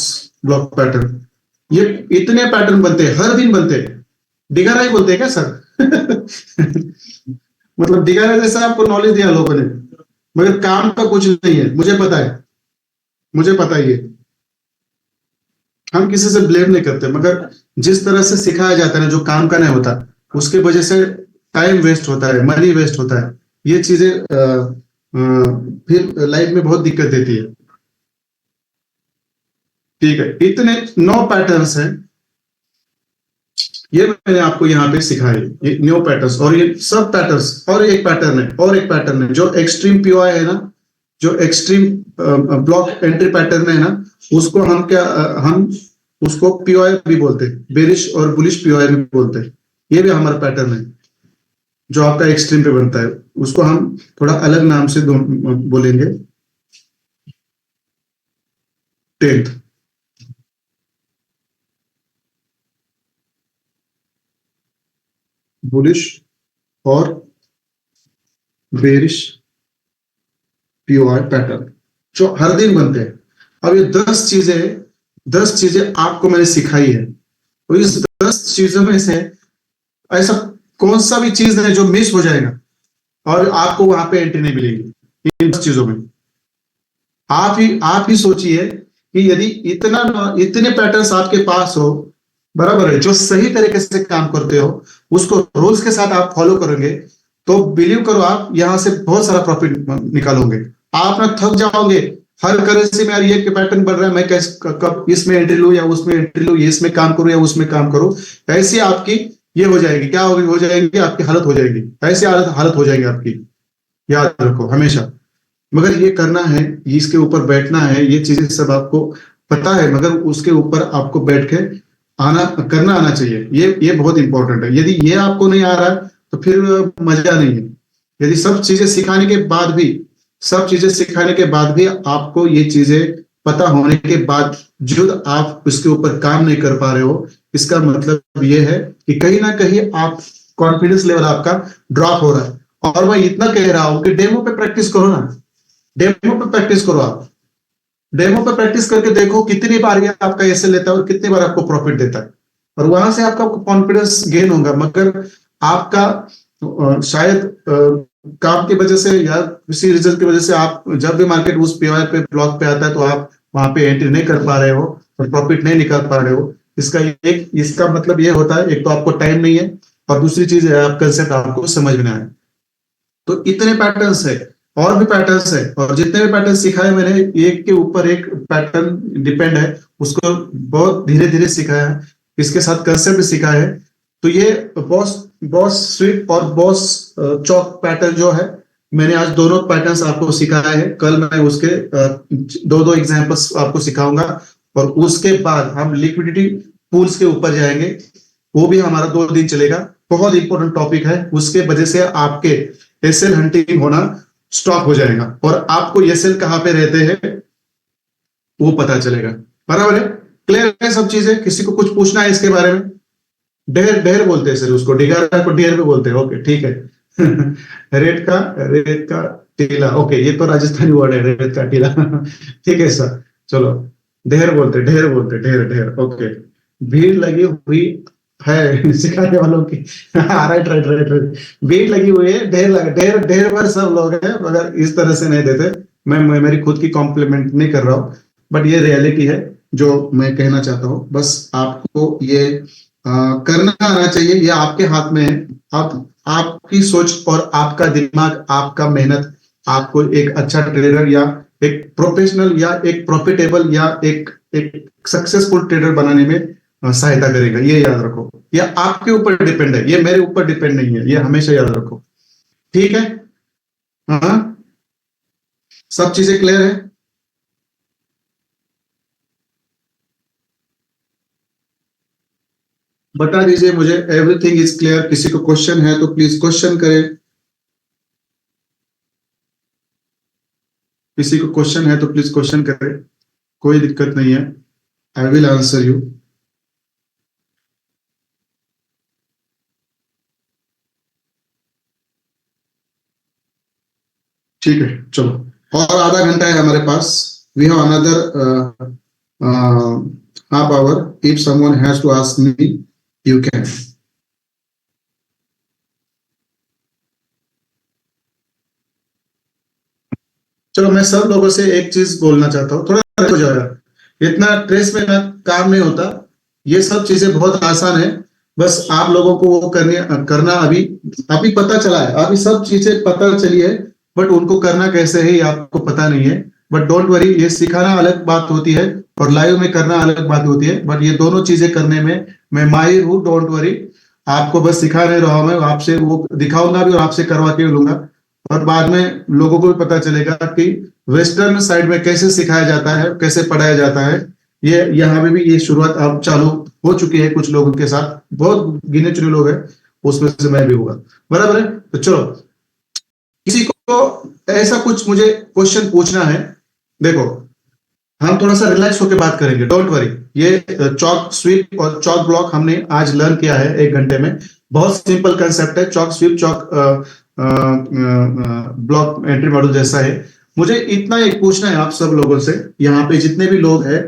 block pattern, ये इतने पैटर्न बनते हैं, हर दिन बनते हैं। दिगारा ही बोलते हैं क्या सर मतलब दिगारा जैसा आपको नॉलेज दिया लोगों ने, मगर काम का कुछ नहीं है, मुझे पता है, मुझे पता है ये। हम किसी से ब्लेम नहीं करते, मगर जिस तरह से सिखाया जाता है ना, जो काम का नहीं होता, उसके वजह से टाइम वेस्ट होता है, मनी वेस्ट होता है, ये चीजें फिर लाइफ में बहुत दिक्कत देती है। ठीक है, इतने 9 पैटर्न्स हैं, ये मैंने आपको यहाँ पे सिखाए, ये न्यू पैटर्न्स, और ये सब पैटर्न्स, और एक पैटर्न है, और एक पैटर्न है जो एक्सट्रीम पीओआई है ना, जो एक्सट्रीम ब्लॉक एंट्री पैटर्न है ना, उसको हम क्या हम उसको पीओआई भी बोलते हैं, बेरिश और बुलिश पीओआई भी बोलते हैं। ये भी हमारा पैटर्न है जो आपका एक्सट्रीम पे बनता है, उसको हम थोड़ा अलग नाम से बोलेंगे, 10th। बुलिश और बेरिश पीओआई पैटर्न जो हर दिन बनते हैं। अब ये 10 चीजें आपको मैंने सिखाई है, तो इस 10 चीजों में से ऐसा कौन सा भी चीज है जो मिस हो जाएगा और आपको वहां पे एंट्री नहीं मिलेगी इन 10 चीजों में। आप ही सोचिए कि यदि इतने पैटर्न्स आपके पास हो, बराबर है, जो सही तरीके से काम करते हो, उसको रूल्स के साथ आप फॉलो करेंगे, तो बिलीव करो आप यहां से बहुत सारा प्रॉफिट निकालोगे। आप ना थक जाओगे, हर करेंसी में यार ये पैटर्न बन रहा है, मैं कैसे कब इसमें एंट्री लूं या उसमें एंट्री लूं, ये इसमें काम करूं या उसमें काम करूं, ऐसी आपकी ये हो जाएगी, क्या हो जाएगी आपकी हालत हो जाएगी, ऐसी हालत हो जाएगी आपकी, याद रखो हमेशा। मगर ये करना है, इसके ऊपर बैठना है, ये चीजें सब आपको पता है, मगर उसके ऊपर आपको बैठ के करना आना चाहिए, ये बहुत इंपॉर्टेंट है। यदि ये आपको नहीं आ रहा है तो फिर मजा नहीं है। यदि सब चीजें सिखाने के बाद भी आपको ये चीजें पता होने के बावजूद आप उसके ऊपर काम नहीं कर पा रहे हो, इसका मतलब ये है कि कहीं ना कहीं आप कॉन्फिडेंस लेवल आपका ड्रॉप हो रहा है। और मैं इतना कह रहा हूं कि डेमो पे प्रैक्टिस करो ना, डेमो पे प्रैक्टिस करो आप, डेमो पे प्रैक्टिस करके देखो कितनी बार ये आपका ऐसे लेता है और कितनी बार आपको प्रॉफिट देता है, और वहां से आपका कॉन्फिडेंस गेन होगा। मगर आपका शायद काम की वजह से या किसी रीजन की वजह से आप जब भी मार्केट उस पीओआई पे ब्लॉक पे आता है तो आप वहां पे एंट्री नहीं कर पा रहे हो और प्रॉफिट नहीं निकाल पा रहे हो। इसका मतलब ये होता है, एक तो आपको टाइम नहीं है, और दूसरी चीज है आप कंसेप्ट आपको समझ में नहीं आया। तो इतने पैटर्न्स है, और भी पैटर्न्स है, और जितने भी पैटर्न सिखाए मैंने, एक के ऊपर एक पैटर्न डिपेंड है, उसको बहुत धीरे धीरे सिखाया है, इसके साथ कंसेप्ट सिखाया है। तो ये बॉस बॉस स्वीप और बॉस चौक पैटर्न जो है, मैंने आज दोनों पैटर्न्स आपको सिखाया है। कल मैं उसके दो एग्जांपल्स आपको सिखाऊंगा, और उसके बाद हम लिक्विडिटी पूल्स के ऊपर जाएंगे, वो भी हमारा 2 दिन चलेगा। बहुत इंपॉर्टेंट टॉपिक है, उसके वजह से आपके एसएल हंटिंग होना स्टॉप हो जाएगा, और आपको एसएल कहां पे रहते हैं वो पता चलेगा। बराबर है, क्लियर है सब चीजें? किसी को कुछ पूछना है इसके बारे में? ढेर ढेर बोलते हैं सर उसको, डिगारा को ढेर पे बोलते हैं, ओके ठीक है। रेत का टीला, ओके, ये तो राजस्थानी वर्ड है, रेत का टीला। ठीक है सर, चलो, ढेर बोलते, ढेर ढेर, ओके। भीड़ लगी हुई है सिखाने वालों की। राइट राइट राइट राइट, भीड़ लगी हुई है, ढेर ढेर पर सब लोग हैं, मगर इस तरह से नहीं देते। मैं मेरी खुद की कॉम्प्लीमेंट नहीं कर रहा हूँ, बट ये रियलिटी है जो मैं कहना चाहता हूँ। बस आपको ये करना आना चाहिए, ये आपके हाथ में है। आपकी सोच और आपका दिमाग, आपका मेहनत आपको एक अच्छा ट्रेडर या एक प्रोफेशनल या एक प्रॉफिटेबल या एक सक्सेसफुल ट्रेडर बनाने में सहायता करेगा, ये याद रखो। ये आपके ऊपर डिपेंड है, ये मेरे ऊपर डिपेंड नहीं है, ये हमेशा याद रखो। ठीक है, हाँ, सब चीजें क्लियर है? बता दीजिए मुझे, एवरीथिंग इज क्लियर? किसी को क्वेश्चन है तो प्लीज क्वेश्चन करें, किसी को क्वेश्चन है तो प्लीज क्वेश्चन करें, कोई दिक्कत नहीं है, आई विल आंसर यू। ठीक है, चलो, और आधा घंटा है हमारे पास। We have another half hour, if someone has to ask me you can. चलो, मैं सब लोगों से एक चीज बोलना चाहता हूँ, थोड़ा हो जाएगा, इतना ट्रेस में ना काम नहीं होता, ये सब चीजें बहुत आसान है। बस आप लोगों को वो करना अभी अभी पता चला है, अभी सब चीजें पता चली है, बट उनको करना कैसे है ये आपको पता नहीं है। बट डोंट वरी, ये सिखाना अलग बात होती है और लाइव में करना अलग बात होती है, बट ये दोनों चीजें करने में मैं माहिर हूँ, डोंट वरी। आपको बस सिखा नहीं रहा हूं मैं, आपसे वो दिखाऊंगा भी और आपसे करवा के लूंगा। और बाद में लोगों को भी पता चलेगा कि वेस्टर्न साइड में कैसे सिखाया जाता है, कैसे पढ़ाया जाता है। ये यहाँ पे भी ये शुरुआत अब चालू हो चुकी है कुछ लोगों के साथ, बहुत गिने चुने लोग हैं, उसमें से मैं भी हुआ। बराबर है, तो चलो किसी को ऐसा कुछ मुझे क्वेश्चन पूछना है। देखो, हम थोड़ा सा रिलैक्स होकर बात करेंगे, डोंट वरी। ये चॉक स्वीप और चॉक ब्लॉक हमने आज लर्न किया है 1 घंटे में। बहुत सिंपल कंसेप्ट है, CHoCH sweep CHoCH block entry model जैसा है। मुझे इतना एक पूछना है आप सब लोगों से, यहाँ पे जितने भी लोग हैं,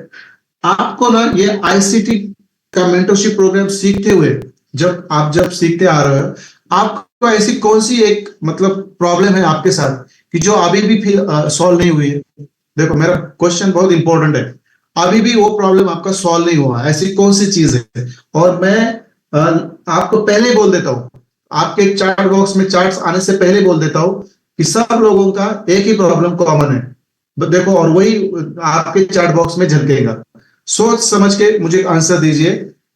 आपको ना ये आईसीटी का मेंटरशिप प्रोग्राम सीखते हुए, जब सीखते आ रहे हो, आपको ऐसी कौन सी एक मतलब प्रॉब्लम है आपके साथ कि जो अभी भी सॉल्व नहीं हुई है? देखो, मेरा क्वेश्चन बहुत इंपॉर्टेंट है। अभी भी वो प्रॉब्लम आपका सॉल्व नहीं हुआ, ऐसी कौन सी चीज है? और मैं आपको पहले बोल देता हूं, आपके चार्ट बॉक्स में चार्ट्स आने से पहले बोल देता हूं कि सब लोगों का एक ही प्रॉब्लम कॉमन है। देखो, और वही आपके चार्ट बॉक्स में झलकेगा। सोच समझ के मुझे आंसर दीजिए।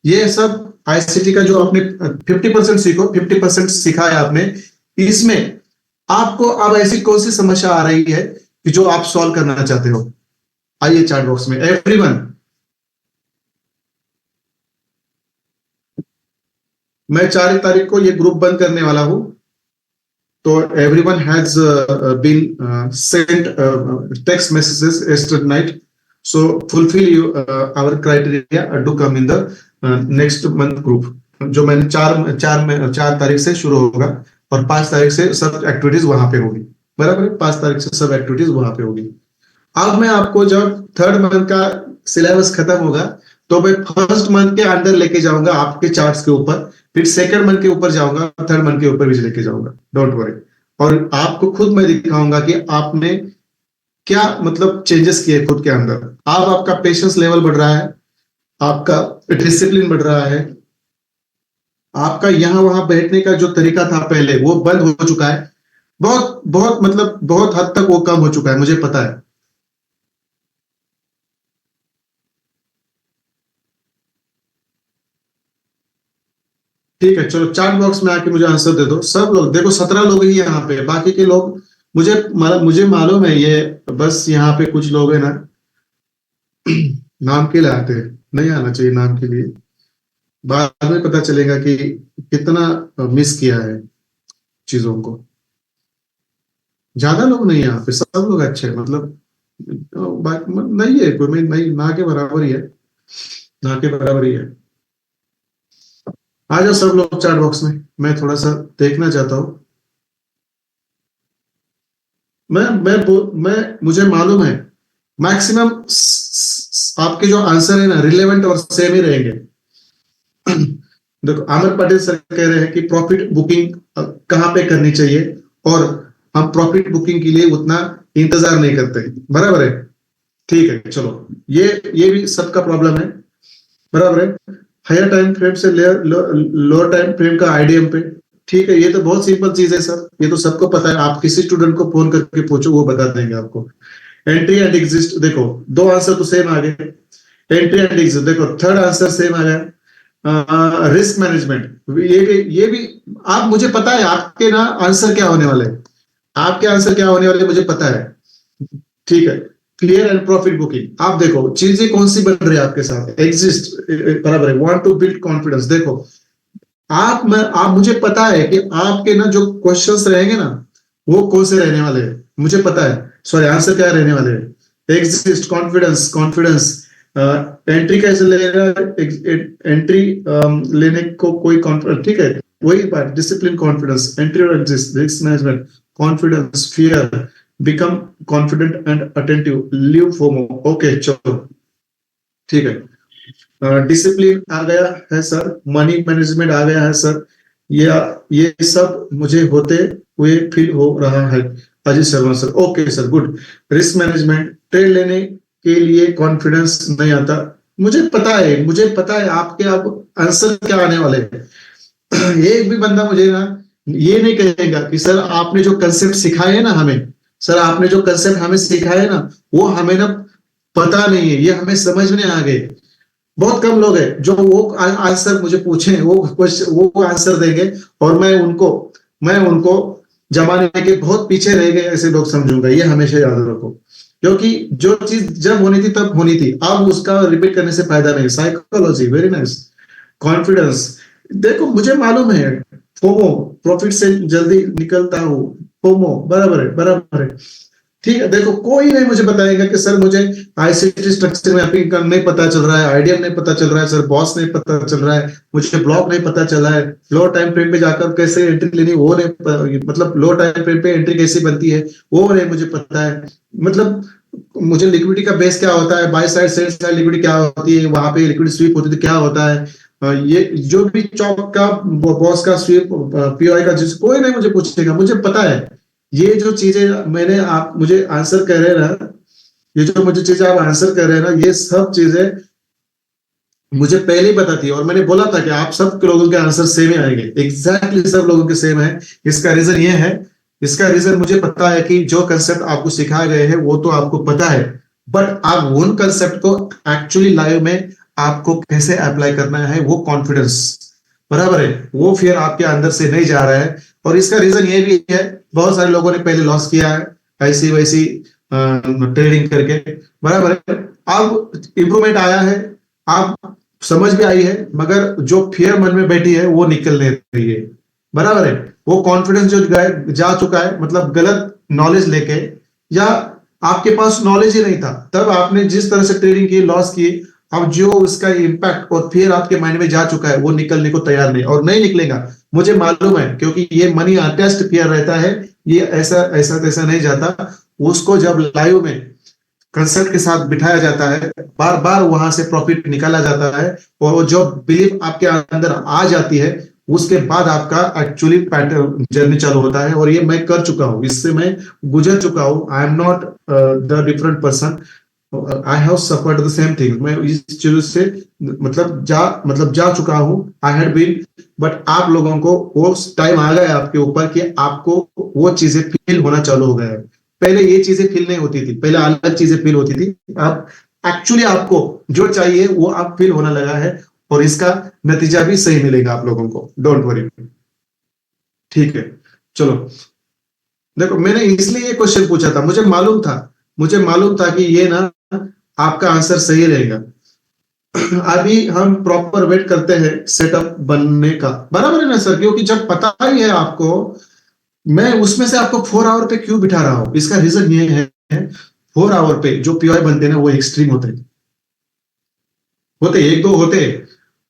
ये सब आईसीटी का जो आपने 50% सीखो, 50% सीखा है आपने, इसमें आपको अब ऐसी कौन सी समस्या आ रही है कि जो आप सॉल्व करना चाहते हो? आइए चैट बॉक्स में एवरीवन। मैं 4 तारीख को ये ग्रुप बंद करने वाला हूं, तो everyone has been sent text messages yesterday night, so fulfil our criteria to come in the next month group, जो मैंने 4 तारीख से शुरू होगा और 5 तारीख से सब एक्टिविटीज वहां पे होगी। बराबर है, 5 तारीख से सब एक्टिविटीज वहां पे होगी। अब मैं आपको जब थर्ड मंथ का सिलेबस खत्म होगा, तो मैं फर्स्ट मंथ के अंदर लेके जाऊंगा आपके चार्ट्स के ऊपर, फिर सेकंड मंथ के ऊपर जाऊंगा, थर्ड मंथ के ऊपर भी लेके जाऊंगा, डोंट वरी। और आपको खुद मैं दिखाऊंगा कि आपने क्या मतलब चेंजेस किए खुद के अंदर। अब आपका पेशेंस लेवल बढ़ रहा है, आपका डिसिप्लिन बढ़ रहा है, आपका यहाँ वहां बैठने का जो तरीका था पहले वो बंद हो चुका है। बहुत बहुत मतलब बहुत हद तक वो कम हो चुका है, मुझे पता है। ठीक है, चलो चार्ट बॉक्स में आके मुझे आंसर दे दो सब लोग। देखो, 17 लोग ही यहाँ पे, बाकी के लोग मुझे मालूम है ये, बस यहाँ पे कुछ लोग हैं ना नाम के लिए आते हैं, नहीं आना चाहिए नाम के लिए। बाद में पता चलेगा कि कितना मिस किया है चीजों को। ज्यादा लोग नहीं है यहाँ पे, सब लोग अच्छे हैं, मतलब नहीं है कोई, मैं नहीं, ना के बराबर ही है, ना के बराबर ही है। आ जाओ सब लोग चार्ट बॉक्स में, मैं थोड़ा सा देखना चाहता हूँ। मैं मुझे मालूम है मैक्सिमम आपके जो आंसर है ना रिलेवेंट और सेम ही रहेंगे। देखो, अमर पटेल सर कह रहे हैं कि प्रॉफिट बुकिंग कहाँ पे करनी चाहिए, और हम प्रॉफिट बुकिंग के लिए उतना इंतजार नहीं करते, बराबर है। ठीक है, चलो, ये भी सबका प्रॉब्लम है, बराबर है। हायर टाइम फ्रेम से लोअर टाइम फ्रेम का आईडीएम पे, ठीक है, ये तो बहुत सिंपल चीज है सर, ये तो सबको पता है। आप किसी स्टूडेंट को फोन करके पूछो, वो बता देंगे आपको। एंट्री एंड एग्जिस्ट, देखो दो आंसर तो सेम आ गए। एंट्री एंड एग्जिस्ट, देखो थर्ड आंसर सेम आ गया। रिस्क मैनेजमेंट, ये भी आप, मुझे पता है आपके ना आंसर क्या होने वाले हैं, आपके आंसर क्या होने वाले मुझे पता है। ठीक है, क्लियर एंड प्रॉफिट बुकिंग, आप देखो चीजें कौन सी बन रही है आपके साथ। एग्जिस्ट बराबर है, वांट टू बिल्ड कॉन्फिडेंस, देखो आप मुझे पता है कि आपके ना जो क्वेश्चंस रहेंगे ना, वो कौन से रहने वाले हैं मुझे पता है। सॉरी, आंसर क्या रहने वाले हैं? एग्जिस्ट, कॉन्फिडेंस, कॉन्फिडेंस, एंट्री कैसे लेगा, एंट्री लेने को कोई कॉन्फिडेंस, ठीक है, वही बात, डिसिप्लिन, कॉन्फिडेंस, एंट्री और exist, risk management, confidence, fear, become confident and attentive, live FOMO. Okay, चलो, ठीक है। डिसिप्लिन आ गया है सर, मनी मैनेजमेंट आ गया है सर, ये सब मुझे होते हुए फील हो रहा है। Ajay Sharma sir, okay sir, good. Risk management, trade लेने के लिए कॉन्फिडेंस नहीं आता, मुझे पता है, मुझे पता है आपके अब आंसर क्या आने वाले हैं। एक भी बंदा मुझे ना ये नहीं कहेगा कि सर आपने जो कंसेप्ट सिखाए है ना हमें, सर आपने जो कंसेप्ट हमें सिखाए ना, वो हमें ना पता नहीं है, ये हमें समझ में आ गए। बहुत कम लोग हैं जो वो आंसर मुझे पूछे, वो क्वेश्चन वो आंसर देंगे और मैं उनको जमाने के बहुत पीछे रह गए ऐसे लोग समझूंगा, ये हमेशा याद रखो। क्योंकि जो चीज जब होनी थी तब होनी थी, अब उसका रिपीट करने से फायदा नहीं। Psychology very nice. कॉन्फिडेंस, देखो मुझे मालूम है, फोमो, प्रॉफिट से जल्दी निकलता हूँ, फोमो बराबर है, बराबर है। ठीक है, देखो कोई नहीं मुझे बताएगा कि सर मुझे आईसीटी स्ट्रक्चर मैपिंग का नहीं पता चल रहा है, आईडीएम नहीं पता चल रहा है, सर बॉस नहीं पता चल रहा है, मुझे ब्लॉक नहीं पता चला है, लो टाइम फ्रेम पे जाकर कैसे एंट्री लेनी वो नहीं, मतलब लो टाइम फ्रेम पे एंट्री कैसे बनती है वो नहीं मुझे पता है। मतलब मुझे लिक्विडिटी का बेस क्या होता है, by side sell side liquidity क्या होती है, वहां पे लिक्विड स्वीप होती है क्या होता है, ये जो भी चौक का बॉस का स्वीप, पीओआई का, जिस कोई नहीं मुझे पूछेगा, मुझे पता है। ये जो चीजें मैंने आप मुझे आंसर कर रहे हैं ना, ये जो मुझे चीजें आप आंसर कर रहे हैं ना, ये सब चीजें मुझे पहले ही पता थी, और मैंने बोला था कि आप सब लोगों के आंसर सेम ही आएंगे, एग्जैक्टली सब लोगों के सेम है। इसका रीजन ये है, इसका रीजन मुझे पता है कि जो कंसेप्ट आपको सिखाए गए हैं वो तो आपको पता है, बट आप उन कंसेप्ट को एक्चुअली लाइव में आपको कैसे अप्लाई करना है, वो कॉन्फिडेंस, बराबर है, वो फिर आपके अंदर से नहीं जा रहा है। और इसका रीजन ये भी है, बहुत सारे लोगों ने पहले लॉस किया है ऐसी वैसी ट्रेडिंग करके, बराबर है। अब इंप्रूवमेंट आया है, आप समझ भी आई है, मगर जो फियर मन में बैठी है वो निकल नहीं रही है, बराबर है। वो कॉन्फिडेंस जो जा चुका है, मतलब गलत नॉलेज लेके, या आपके पास नॉलेज ही नहीं था तब आपने जिस तरह से ट्रेडिंग की, लॉस की, अब जो उसका इम्पैक्ट और फिर आपके माइंड में जा चुका है वो निकलने को तैयार नहीं, और नहीं निकलेगा, मुझे मालूम है, क्योंकि ये मनी टेस्ट फियर रहता है, ये ऐसा ऐसा तैसा नहीं जाता। उसको जब लाइव में कंसेप्ट के साथ बिठाया जाता है, बार बार वहां से प्रॉफिट निकाला जाता है, और वो जो बिलीफ आपके अंदर आ जाती है, उसके बाद आपका एक्चुअली पैटर्न जर्नी चालू होता है। और ये मैं कर चुका हूँ, इससे मैं गुजर चुका हूँ, I am not the different person, I have suffered the same thing, मैं इस चीज से मतलब जा चुका हूँ, आई हैड बीन। बट आप लोगों को वो टाइम आ गया आपके ऊपर कि आपको वो चीजें फील होना चालू हो गया है। पहले ये चीजें फील नहीं होती थी, पहले अलग चीजें फील होती थी, अब एक्चुअली आपको जो चाहिए वो आप फील होने लगा है, और इसका नतीजा भी सही मिलेगा आप लोगों को, डोंट वरी। ठीक है, चलो। देखो मैंने इसलिए ये क्वेश्चन पूछा था, मुझे मालूम था कि ये ना आपका आंसर सही रहेगा। अभी हम प्रॉपर वेट करते हैं सेटअप बनने का, बराबर है ना सर, क्योंकि जब पता ही है आपको, मैं उसमें से आपको 4 आवर पे क्यों बिठा रहा हूं, इसका रीजन ये है, 4 आवर पे जो पीओआई बनते हैं ना वो एक्सट्रीम होते एक दो होते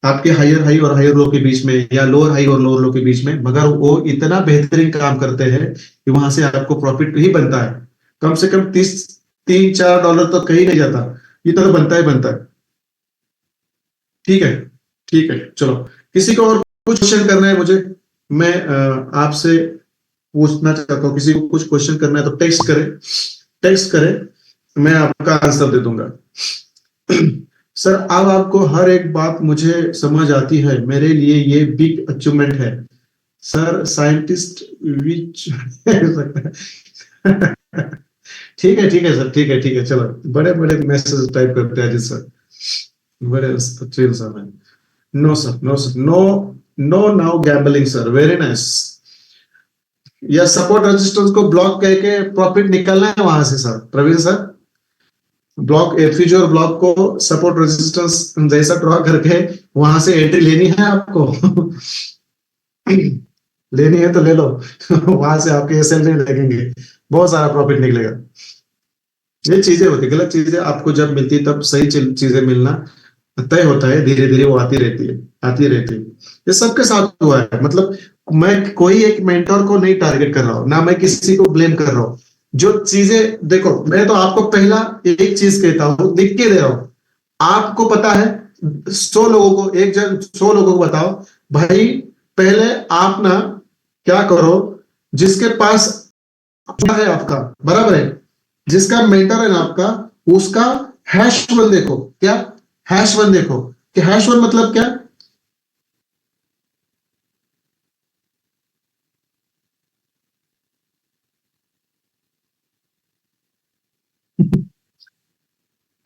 आपके हायर हाई और हायर लो के बीच में, या लोअर हाई और लोअर लो के बीच में, मगर वो इतना बेहतरीन काम करते हैं कि वहां से आपको प्रॉफिट ही बनता है, कम से कम 3-4 डॉलर तो कहीं नहीं जाता, ये तो बनता ही बनता है। ठीक है, ठीक है, चलो। किसी को और कुछ क्वेश्चन करना है मुझे, मैं आपसे पूछना चाहता हूँ, किसी को कुछ क्वेश्चन करना है तो टेक्स्ट करें, मैं आपका आंसर दे दूंगा। सर अब आपको हर एक बात मुझे समझ आती है, मेरे लिए ये बिग अचीवमेंट है सर, साइंटिस्ट विच ठीक है सर, ठीक है, चलो। बड़े बड़े मैसेज टाइप करते हैं जी सर, बड़े अच्छे इंसान है। No sir, no sir, no, no now gambling sir, very nice. या सपोर्ट रेजिस्टेंस को ब्लॉक करके प्रॉफिट निकलना है वहां से सर, प्रवीण सर, ब्लॉक एफीज और ब्लॉक को सपोर्ट रेजिस्टेंस जैसा ड्रॉ करके वहां से एंट्री लेनी है आपको। लेनी है तो ले लो। वहां से आपके एसएल नहीं लगेंगे, बहुत सारा प्रॉफिट निकलेगा। ये चीजें होती, गलत चीजें आपको जब मिलती है तब सही चीजें मिलना तय होता है, धीरे धीरे वो आती रहती है। ये सबके साथ हुआ है, मतलब मैं कोई एक मेंटर को नहीं टारगेट कर रहा हूँ, ना मैं किसी को ब्लेम कर रहा हूँ। जो चीजें देखो, मैं तो आपको पहला एक चीज कहता हूँ, लिख के दे रहा हूँ, आपको पता है, 100 लोगों को, एक जन 100 लोगों को बताओ भाई, पहले आप ना क्या करो, जिसके पास है आपका, बराबर है, जिसका मेंटर है ना आपका, उसका हैश 1 देखो, क्या हैश 1 देखो, कि हैश 1 मतलब क्या,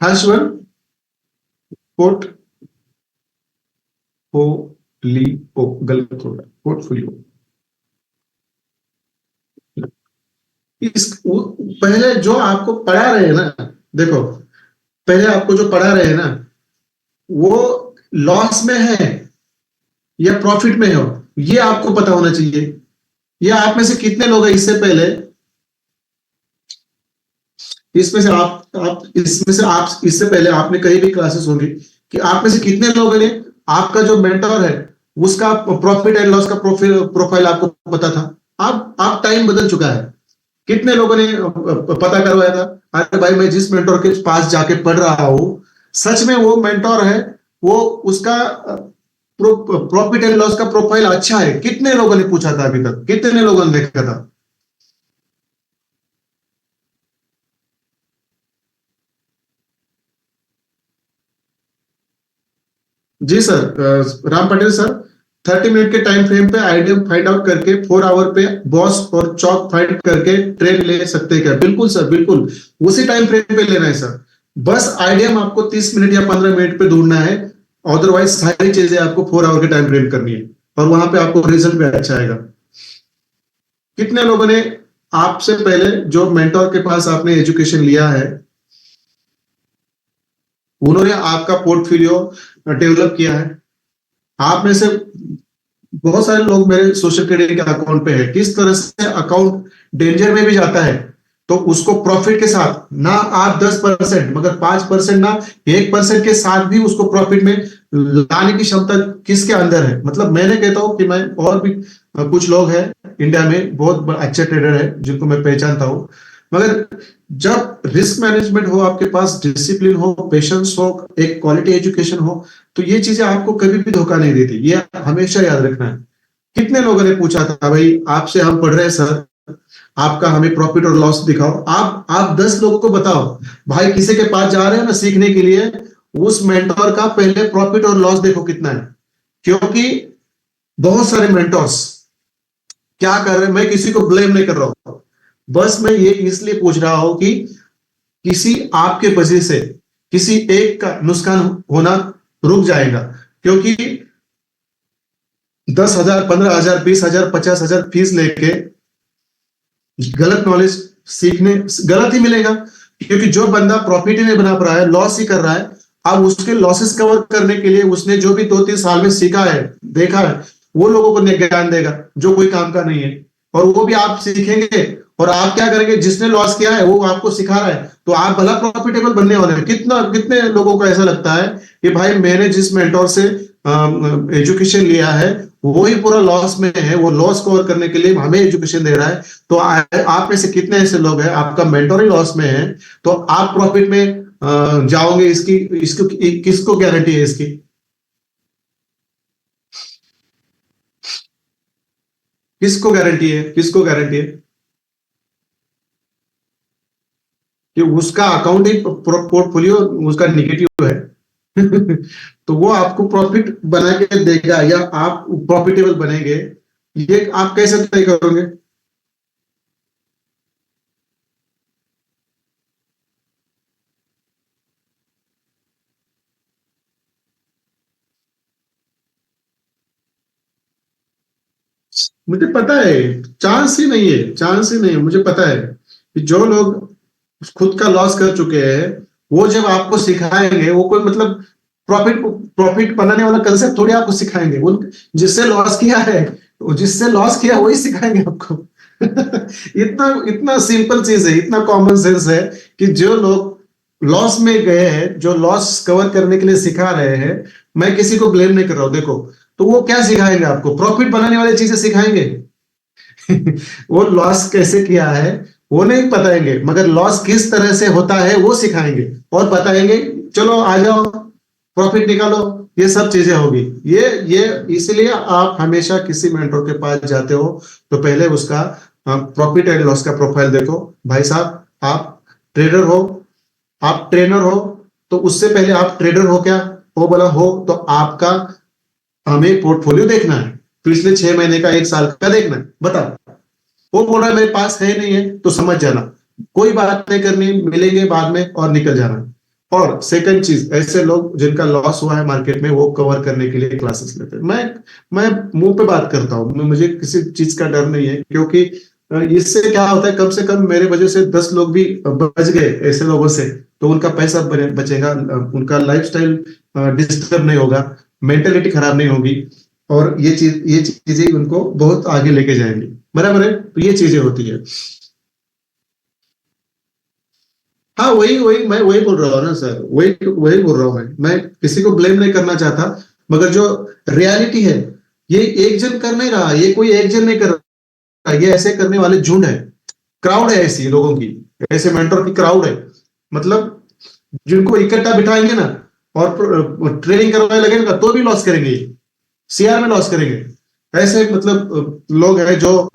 हर्षवर्धन पोर्टफोलियो, गलत हो गया, पोर्टफोलियो। पहले जो आपको पढ़ा रहे हैं ना, देखो, पहले आपको जो पढ़ा रहे हैं ना, वो लॉस में है या प्रॉफिट में हो, ये आपको पता होना चाहिए। ये आप में से कितने लोग हैं इससे पहले, इसमें से आप इसमें से आप इससे पहले आपने कहीं भी क्लासेस होंगी कि आप में से कितने लोगों ने, आपका जो मेंटर है उसका प्रॉफिट एंड लॉस का प्रोफाइल आपको पता था। अब टाइम बदल चुका है। कितने लोगों ने पता करवाया था, अरे भाई मैं जिस मेंटर के पास जाके पढ़ रहा हूं, सच में वो मेंटर है, वो उसका प्रॉफिट एंड लॉस का प्रोफाइल अच्छा है? कितने लोगों ने पूछा था अभी तक, कितने लोगों ने देखा था? जी sir, Ram Patel sir, 30 minute के टाइम फ्रेम पे आइडियम फाइंड आउट करके 4 आवर पे बॉस और चौक फाइंड करके ट्रेड ले सकते हैं क्या? बिल्कुल सर, बिल्कुल उसी टाइम फ्रेम पे लेना है सर। बस आइडियम आपको 30 मिनट या 15 मिनट पे ढूंढना है, अदरवाइज सारी चीजें आपको 4 आवर के टाइम फ्रेम करनी है, और वहां पे आपको रिजल्ट भी अच्छा आएगा। कितने लोगों ने आपसे पहले जो मेंटोर के पास आपने एजुकेशन लिया है, उन्होंने आपका पोर्टफोलियो डेवलप किया है? आप में से बहुत सारे लोग मेरे सोशल क्रेडिट के अकाउंट पे है, किस तरह से अकाउंट डेंजर में भी जाता है, तो उसको प्रॉफिट के साथ ना, आप 10% मगर 5% ना, 1% के साथ भी उसको प्रॉफिट में लाने की क्षमता किसके अंदर है? मतलब मैंने कहता हूं कि मैं, और भी कुछ लोग हैं इंडिया में बहुत अच्छे ट्रेडर है जिनको मैं पहचानता हूं, मगर जब रिस्क मैनेजमेंट हो, आपके पास डिसिप्लिन हो, पेशेंस हो, एक क्वालिटी एजुकेशन हो, तो ये चीजें आपको कभी भी धोखा नहीं देती, ये हमेशा याद रखना है। कितने लोगों ने पूछा था भाई आपसे, हम पढ़ रहे हैं सर, आपका हमें प्रॉफिट और लॉस दिखाओ। आप 10 लोगों को बताओ, भाई किसी के पास जा रहे हो ना सीखने के लिए, उस मेंटोर का पहले प्रॉफिट और लॉस देखो कितना है। क्योंकि बहुत सारे मेंटोर्स क्या कर रहे हैं, मैं किसी को ब्लेम नहीं कर रहा हूं, बस मैं ये इसलिए पूछ रहा हूं कि किसी आपके वजह से किसी एक का नुकसान होना रुक जाएगा। क्योंकि 10,000, 15,000, 20,000, 50,000 फीस लेके गलत नॉलेज सीखने, गलत ही मिलेगा। क्योंकि जो बंदा प्रॉफिट ही नहीं बना पा रहा है, लॉस ही कर रहा है, अब उसके लॉसेस कवर करने के लिए उसने जो भी 2-3 साल में सीखा है, देखा है, वो लोगों को ज्ञान देगा जो कोई काम का नहीं है, और वो भी आप सीखेंगे, और आप क्या करेंगे, जिसने लॉस किया है वो आपको सिखा रहा है, तो आप भला प्रॉफिटेबल बनने वाले हैं। कितना, कितने लोगों को ऐसा लगता है कि भाई मैंने जिस मेंटोर से एजुकेशन लिया है वो ही पूरा लॉस में है, वो लॉस कवर करने के लिए हमें एजुकेशन दे रहा है, तो आप में से कितने ऐसे लोग हैं, आपका मेंटोर ही लॉस में है, तो आप प्रॉफिट में जाओगे? इसकी इसको किसको गारंटी है इसकी? किसको गारंटी है, किसको गारंटी है कि उसका अकाउंट ही पोर्टफोलियो उसका निगेटिव है? तो वो आपको प्रॉफिट बना के देगा या आप प्रॉफिटेबल बनेंगे, ये आप कैसे तय करोगे? मुझे पता है, चांस ही नहीं है, चांस ही नहीं है, मुझे पता है कि जो लोग खुद का लॉस कर चुके हैं, वो जब आपको सिखाएंगे, वो कोई मतलब प्रॉफिट प्रॉफिट बनाने वाला कंसेप्ट थोड़ी आपको सिखाएंगे, उन जिससे लॉस किया है, जिससे लॉस किया वही सिखाएंगे आपको। इतना इतना सिंपल चीज है, इतना कॉमन सेंस है कि जो लोग लॉस में गए हैं, जो लॉस कवर करने के लिए सिखा रहे हैं, मैं किसी को ब्लेम नहीं कर रहा हूं, देखो, तो वो क्या सिखाएंगे आपको? प्रॉफिट बनाने वाली चीजें सिखाएंगे। वो लॉस कैसे किया है वो नहीं बताएंगे, मगर लॉस किस तरह से होता है वो सिखाएंगे, और बताएंगे चलो आ जाओ प्रॉफिट निकालो, ये सब चीजें होगी। ये इसलिए आप हमेशा किसी मेंटर के पास जाते हो तो पहले उसका प्रॉफिट एंड लॉस का प्रोफाइल देखो। भाई साहब, आप ट्रेडर हो, आप ट्रेनर हो, तो उससे पहले आप ट्रेडर हो क्या? हो बोला हो, तो आपका हमें पोर्टफोलियो देखना है, पिछले 6 महीने का, 1 साल का देखना है, बता। वो बोल रहा है मेरे पास है नहीं है, तो समझ जाना, कोई बात नहीं करनी, मिलेंगे बाद में और निकल जाना। और सेकंड चीज, ऐसे लोग जिनका लॉस हुआ है मार्केट में, वो कवर करने के लिए क्लासेस लेते हैं। मैं मुंह पे बात करता हूँ, मुझे किसी चीज का डर नहीं है, क्योंकि इससे क्या होता है, कम से कम मेरे वजह से 10 लोग भी बच गए ऐसे लोगों से, तो उनका पैसा बचेगा, उनका लाइफस्टाइल डिस्टर्ब नहीं होगा, मेंटेलिटी खराब नहीं होगी, और ये चीजें उनको बहुत आगे लेके जाएंगी। बराबर है, तो ये चीजें होती है। हाँ, वही वही मैं वही बोल रहा हूँ ना सर, वही वही बोल रहा हूँ। मैं किसी को ब्लेम नहीं करना चाहता, मगर जो रियलिटी है, ये एक जन कर नहीं रहा, ये कोई एक जन नहीं कर रहा, ये ऐसे करने वाले झुंड है, क्राउड है ऐसी लोगों की, ऐसे मेंटर की क्राउड है। मतलब जिनको इकट्ठा बिठाएंगे ना, और ट्रेनिंग करवाने लगेगा, तो भी लॉस करेंगे, सीआर में लॉस करेंगे। ऐसे मतलब लोग हैं जो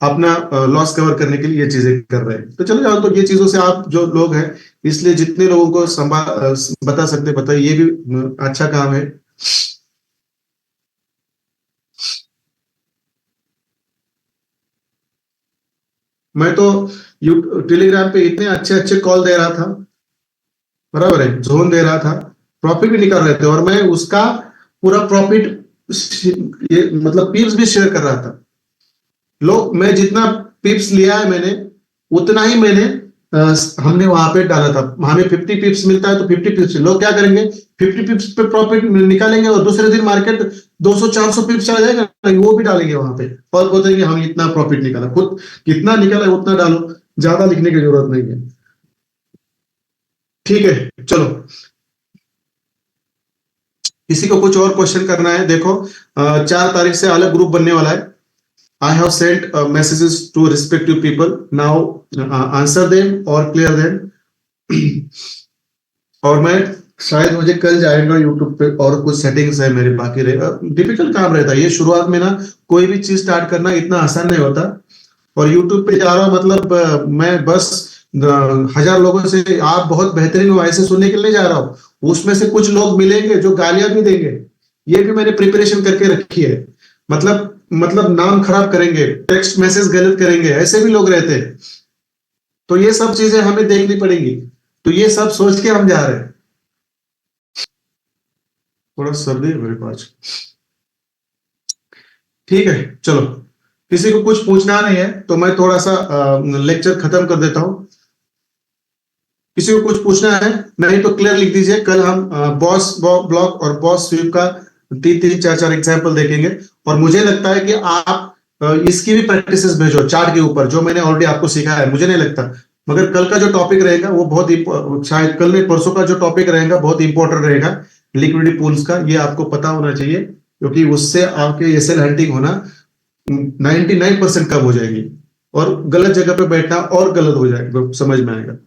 अपना लॉस कवर करने के लिए ये चीजें कर रहे हैं। तो चलो यार, तो ये चीजों से आप जो लोग हैं, इसलिए जितने लोगों को बता सकते बताइए, ये भी अच्छा काम है। मैं तो टेलीग्राम पे इतने अच्छे अच्छे कॉल दे रहा था, बराबर है, जोन दे रहा था, प्रॉफिट भी निकाल रहे थे, और मैं उसका पूरा प्रॉफिट, ये मतलब पीप्स भी शेयर कर रहा था। लोग, मैं जितना पिप्स लिया है मैंने, उतना ही मैंने हमने वहां पे डाला था। हमें 50 पिप्स मिलता है, तो 50 पिप्स लोग क्या करेंगे, 50 पिप्स पे प्रॉफिट निकालेंगे, और दूसरे दिन मार्केट 200-400 पिप्स चला जाएगा, वो भी डालेंगे वहां पे, और बोलेंगे हम इतना प्रॉफिट निकाला। खुद कितना निकाला है उतना डालो, ज्यादा लिखने की जरूरत नहीं है। ठीक है, चलो, किसी को कुछ और क्वेश्चन करना है? देखो, 4 तारीख से अलग ग्रुप बनने वाला है। I have sent messages to respective people. Now answer them or clear them. और मैं शायद मुझे कल जाएगा यूट्यूब पे, और कुछ सेटिंग्स है मेरे बाकी रहेगा। डिफिकल्ट काम रहता है ये शुरुआत में ना, कोई भी चीज स्टार्ट करना इतना आसान नहीं होता। और यूट्यूब पे जा रहा हूँ, मतलब मैं बस 1000 लोगों से आप बहुत बेहतरीन हो ऐसे सुनने के लिए नहीं जा रहा हूँ। उसमें से कुछ लोग मिलेंगे जो गालियां भी देंगे, ये भी मैंने प्रिपरेशन करके रखी है। मतलब नाम खराब करेंगे, टेक्स्ट मैसेज गलत करेंगे, ऐसे भी लोग रहते हैं। तो ये सब चीजें हमें देखनी पड़ेगी, तो ये सब सोच के हम जा रहे हैं। थोड़ा सर्दी है मेरे पास। ठीक है, चलो, किसी को कुछ पूछना नहीं है तो मैं थोड़ा सा लेक्चर खत्म कर देता हूँ। किसी को कुछ पूछना है? नहीं तो क्लियर लिख दीजिए। कल हम बॉस ब्लॉक और बॉस स्वीप का 3-3 4-4 एग्जाम्पल देखेंगे। और मुझे लगता है कि आप इसकी भी प्रैक्टिस भेजो चार्ट के ऊपर, जो मैंने ऑलरेडी आपको सिखाया है। मुझे नहीं लगता, मगर कल का जो टॉपिक रहेगा वो बहुत शायद कल नहीं परसों का जो टॉपिक रहेगा बहुत इंपॉर्टेंट रहेगा, लिक्विडिटी पूल्स का। ये आपको पता होना चाहिए, क्योंकि उससे आपके एसएल हंटिंग होना 99% कम हो जाएगी, और गलत जगह पे बैठना और गलत हो जाएगा, समझ में आएगा।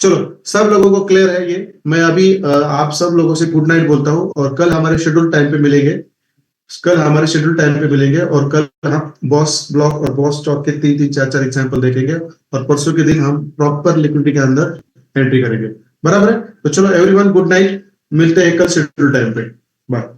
चलो, सब लोगों को क्लियर है ये? मैं अभी आप सब लोगों से गुड नाइट बोलता हूँ, और कल हमारे शेड्यूल टाइम पे मिलेंगे। कल हमारे शेड्यूल टाइम पे मिलेंगे, और कल हम बॉस ब्लॉक और बॉस स्टॉक के 3-3 4-4 एग्जाम्पल देखेंगे, और परसों के दिन हम प्रॉपर लिक्विडिटी के अंदर एंट्री करेंगे। बराबर है? तो चलो एवरीवन, गुड नाइट, मिलते हैं कल शेड्यूल टाइम पे। बाय।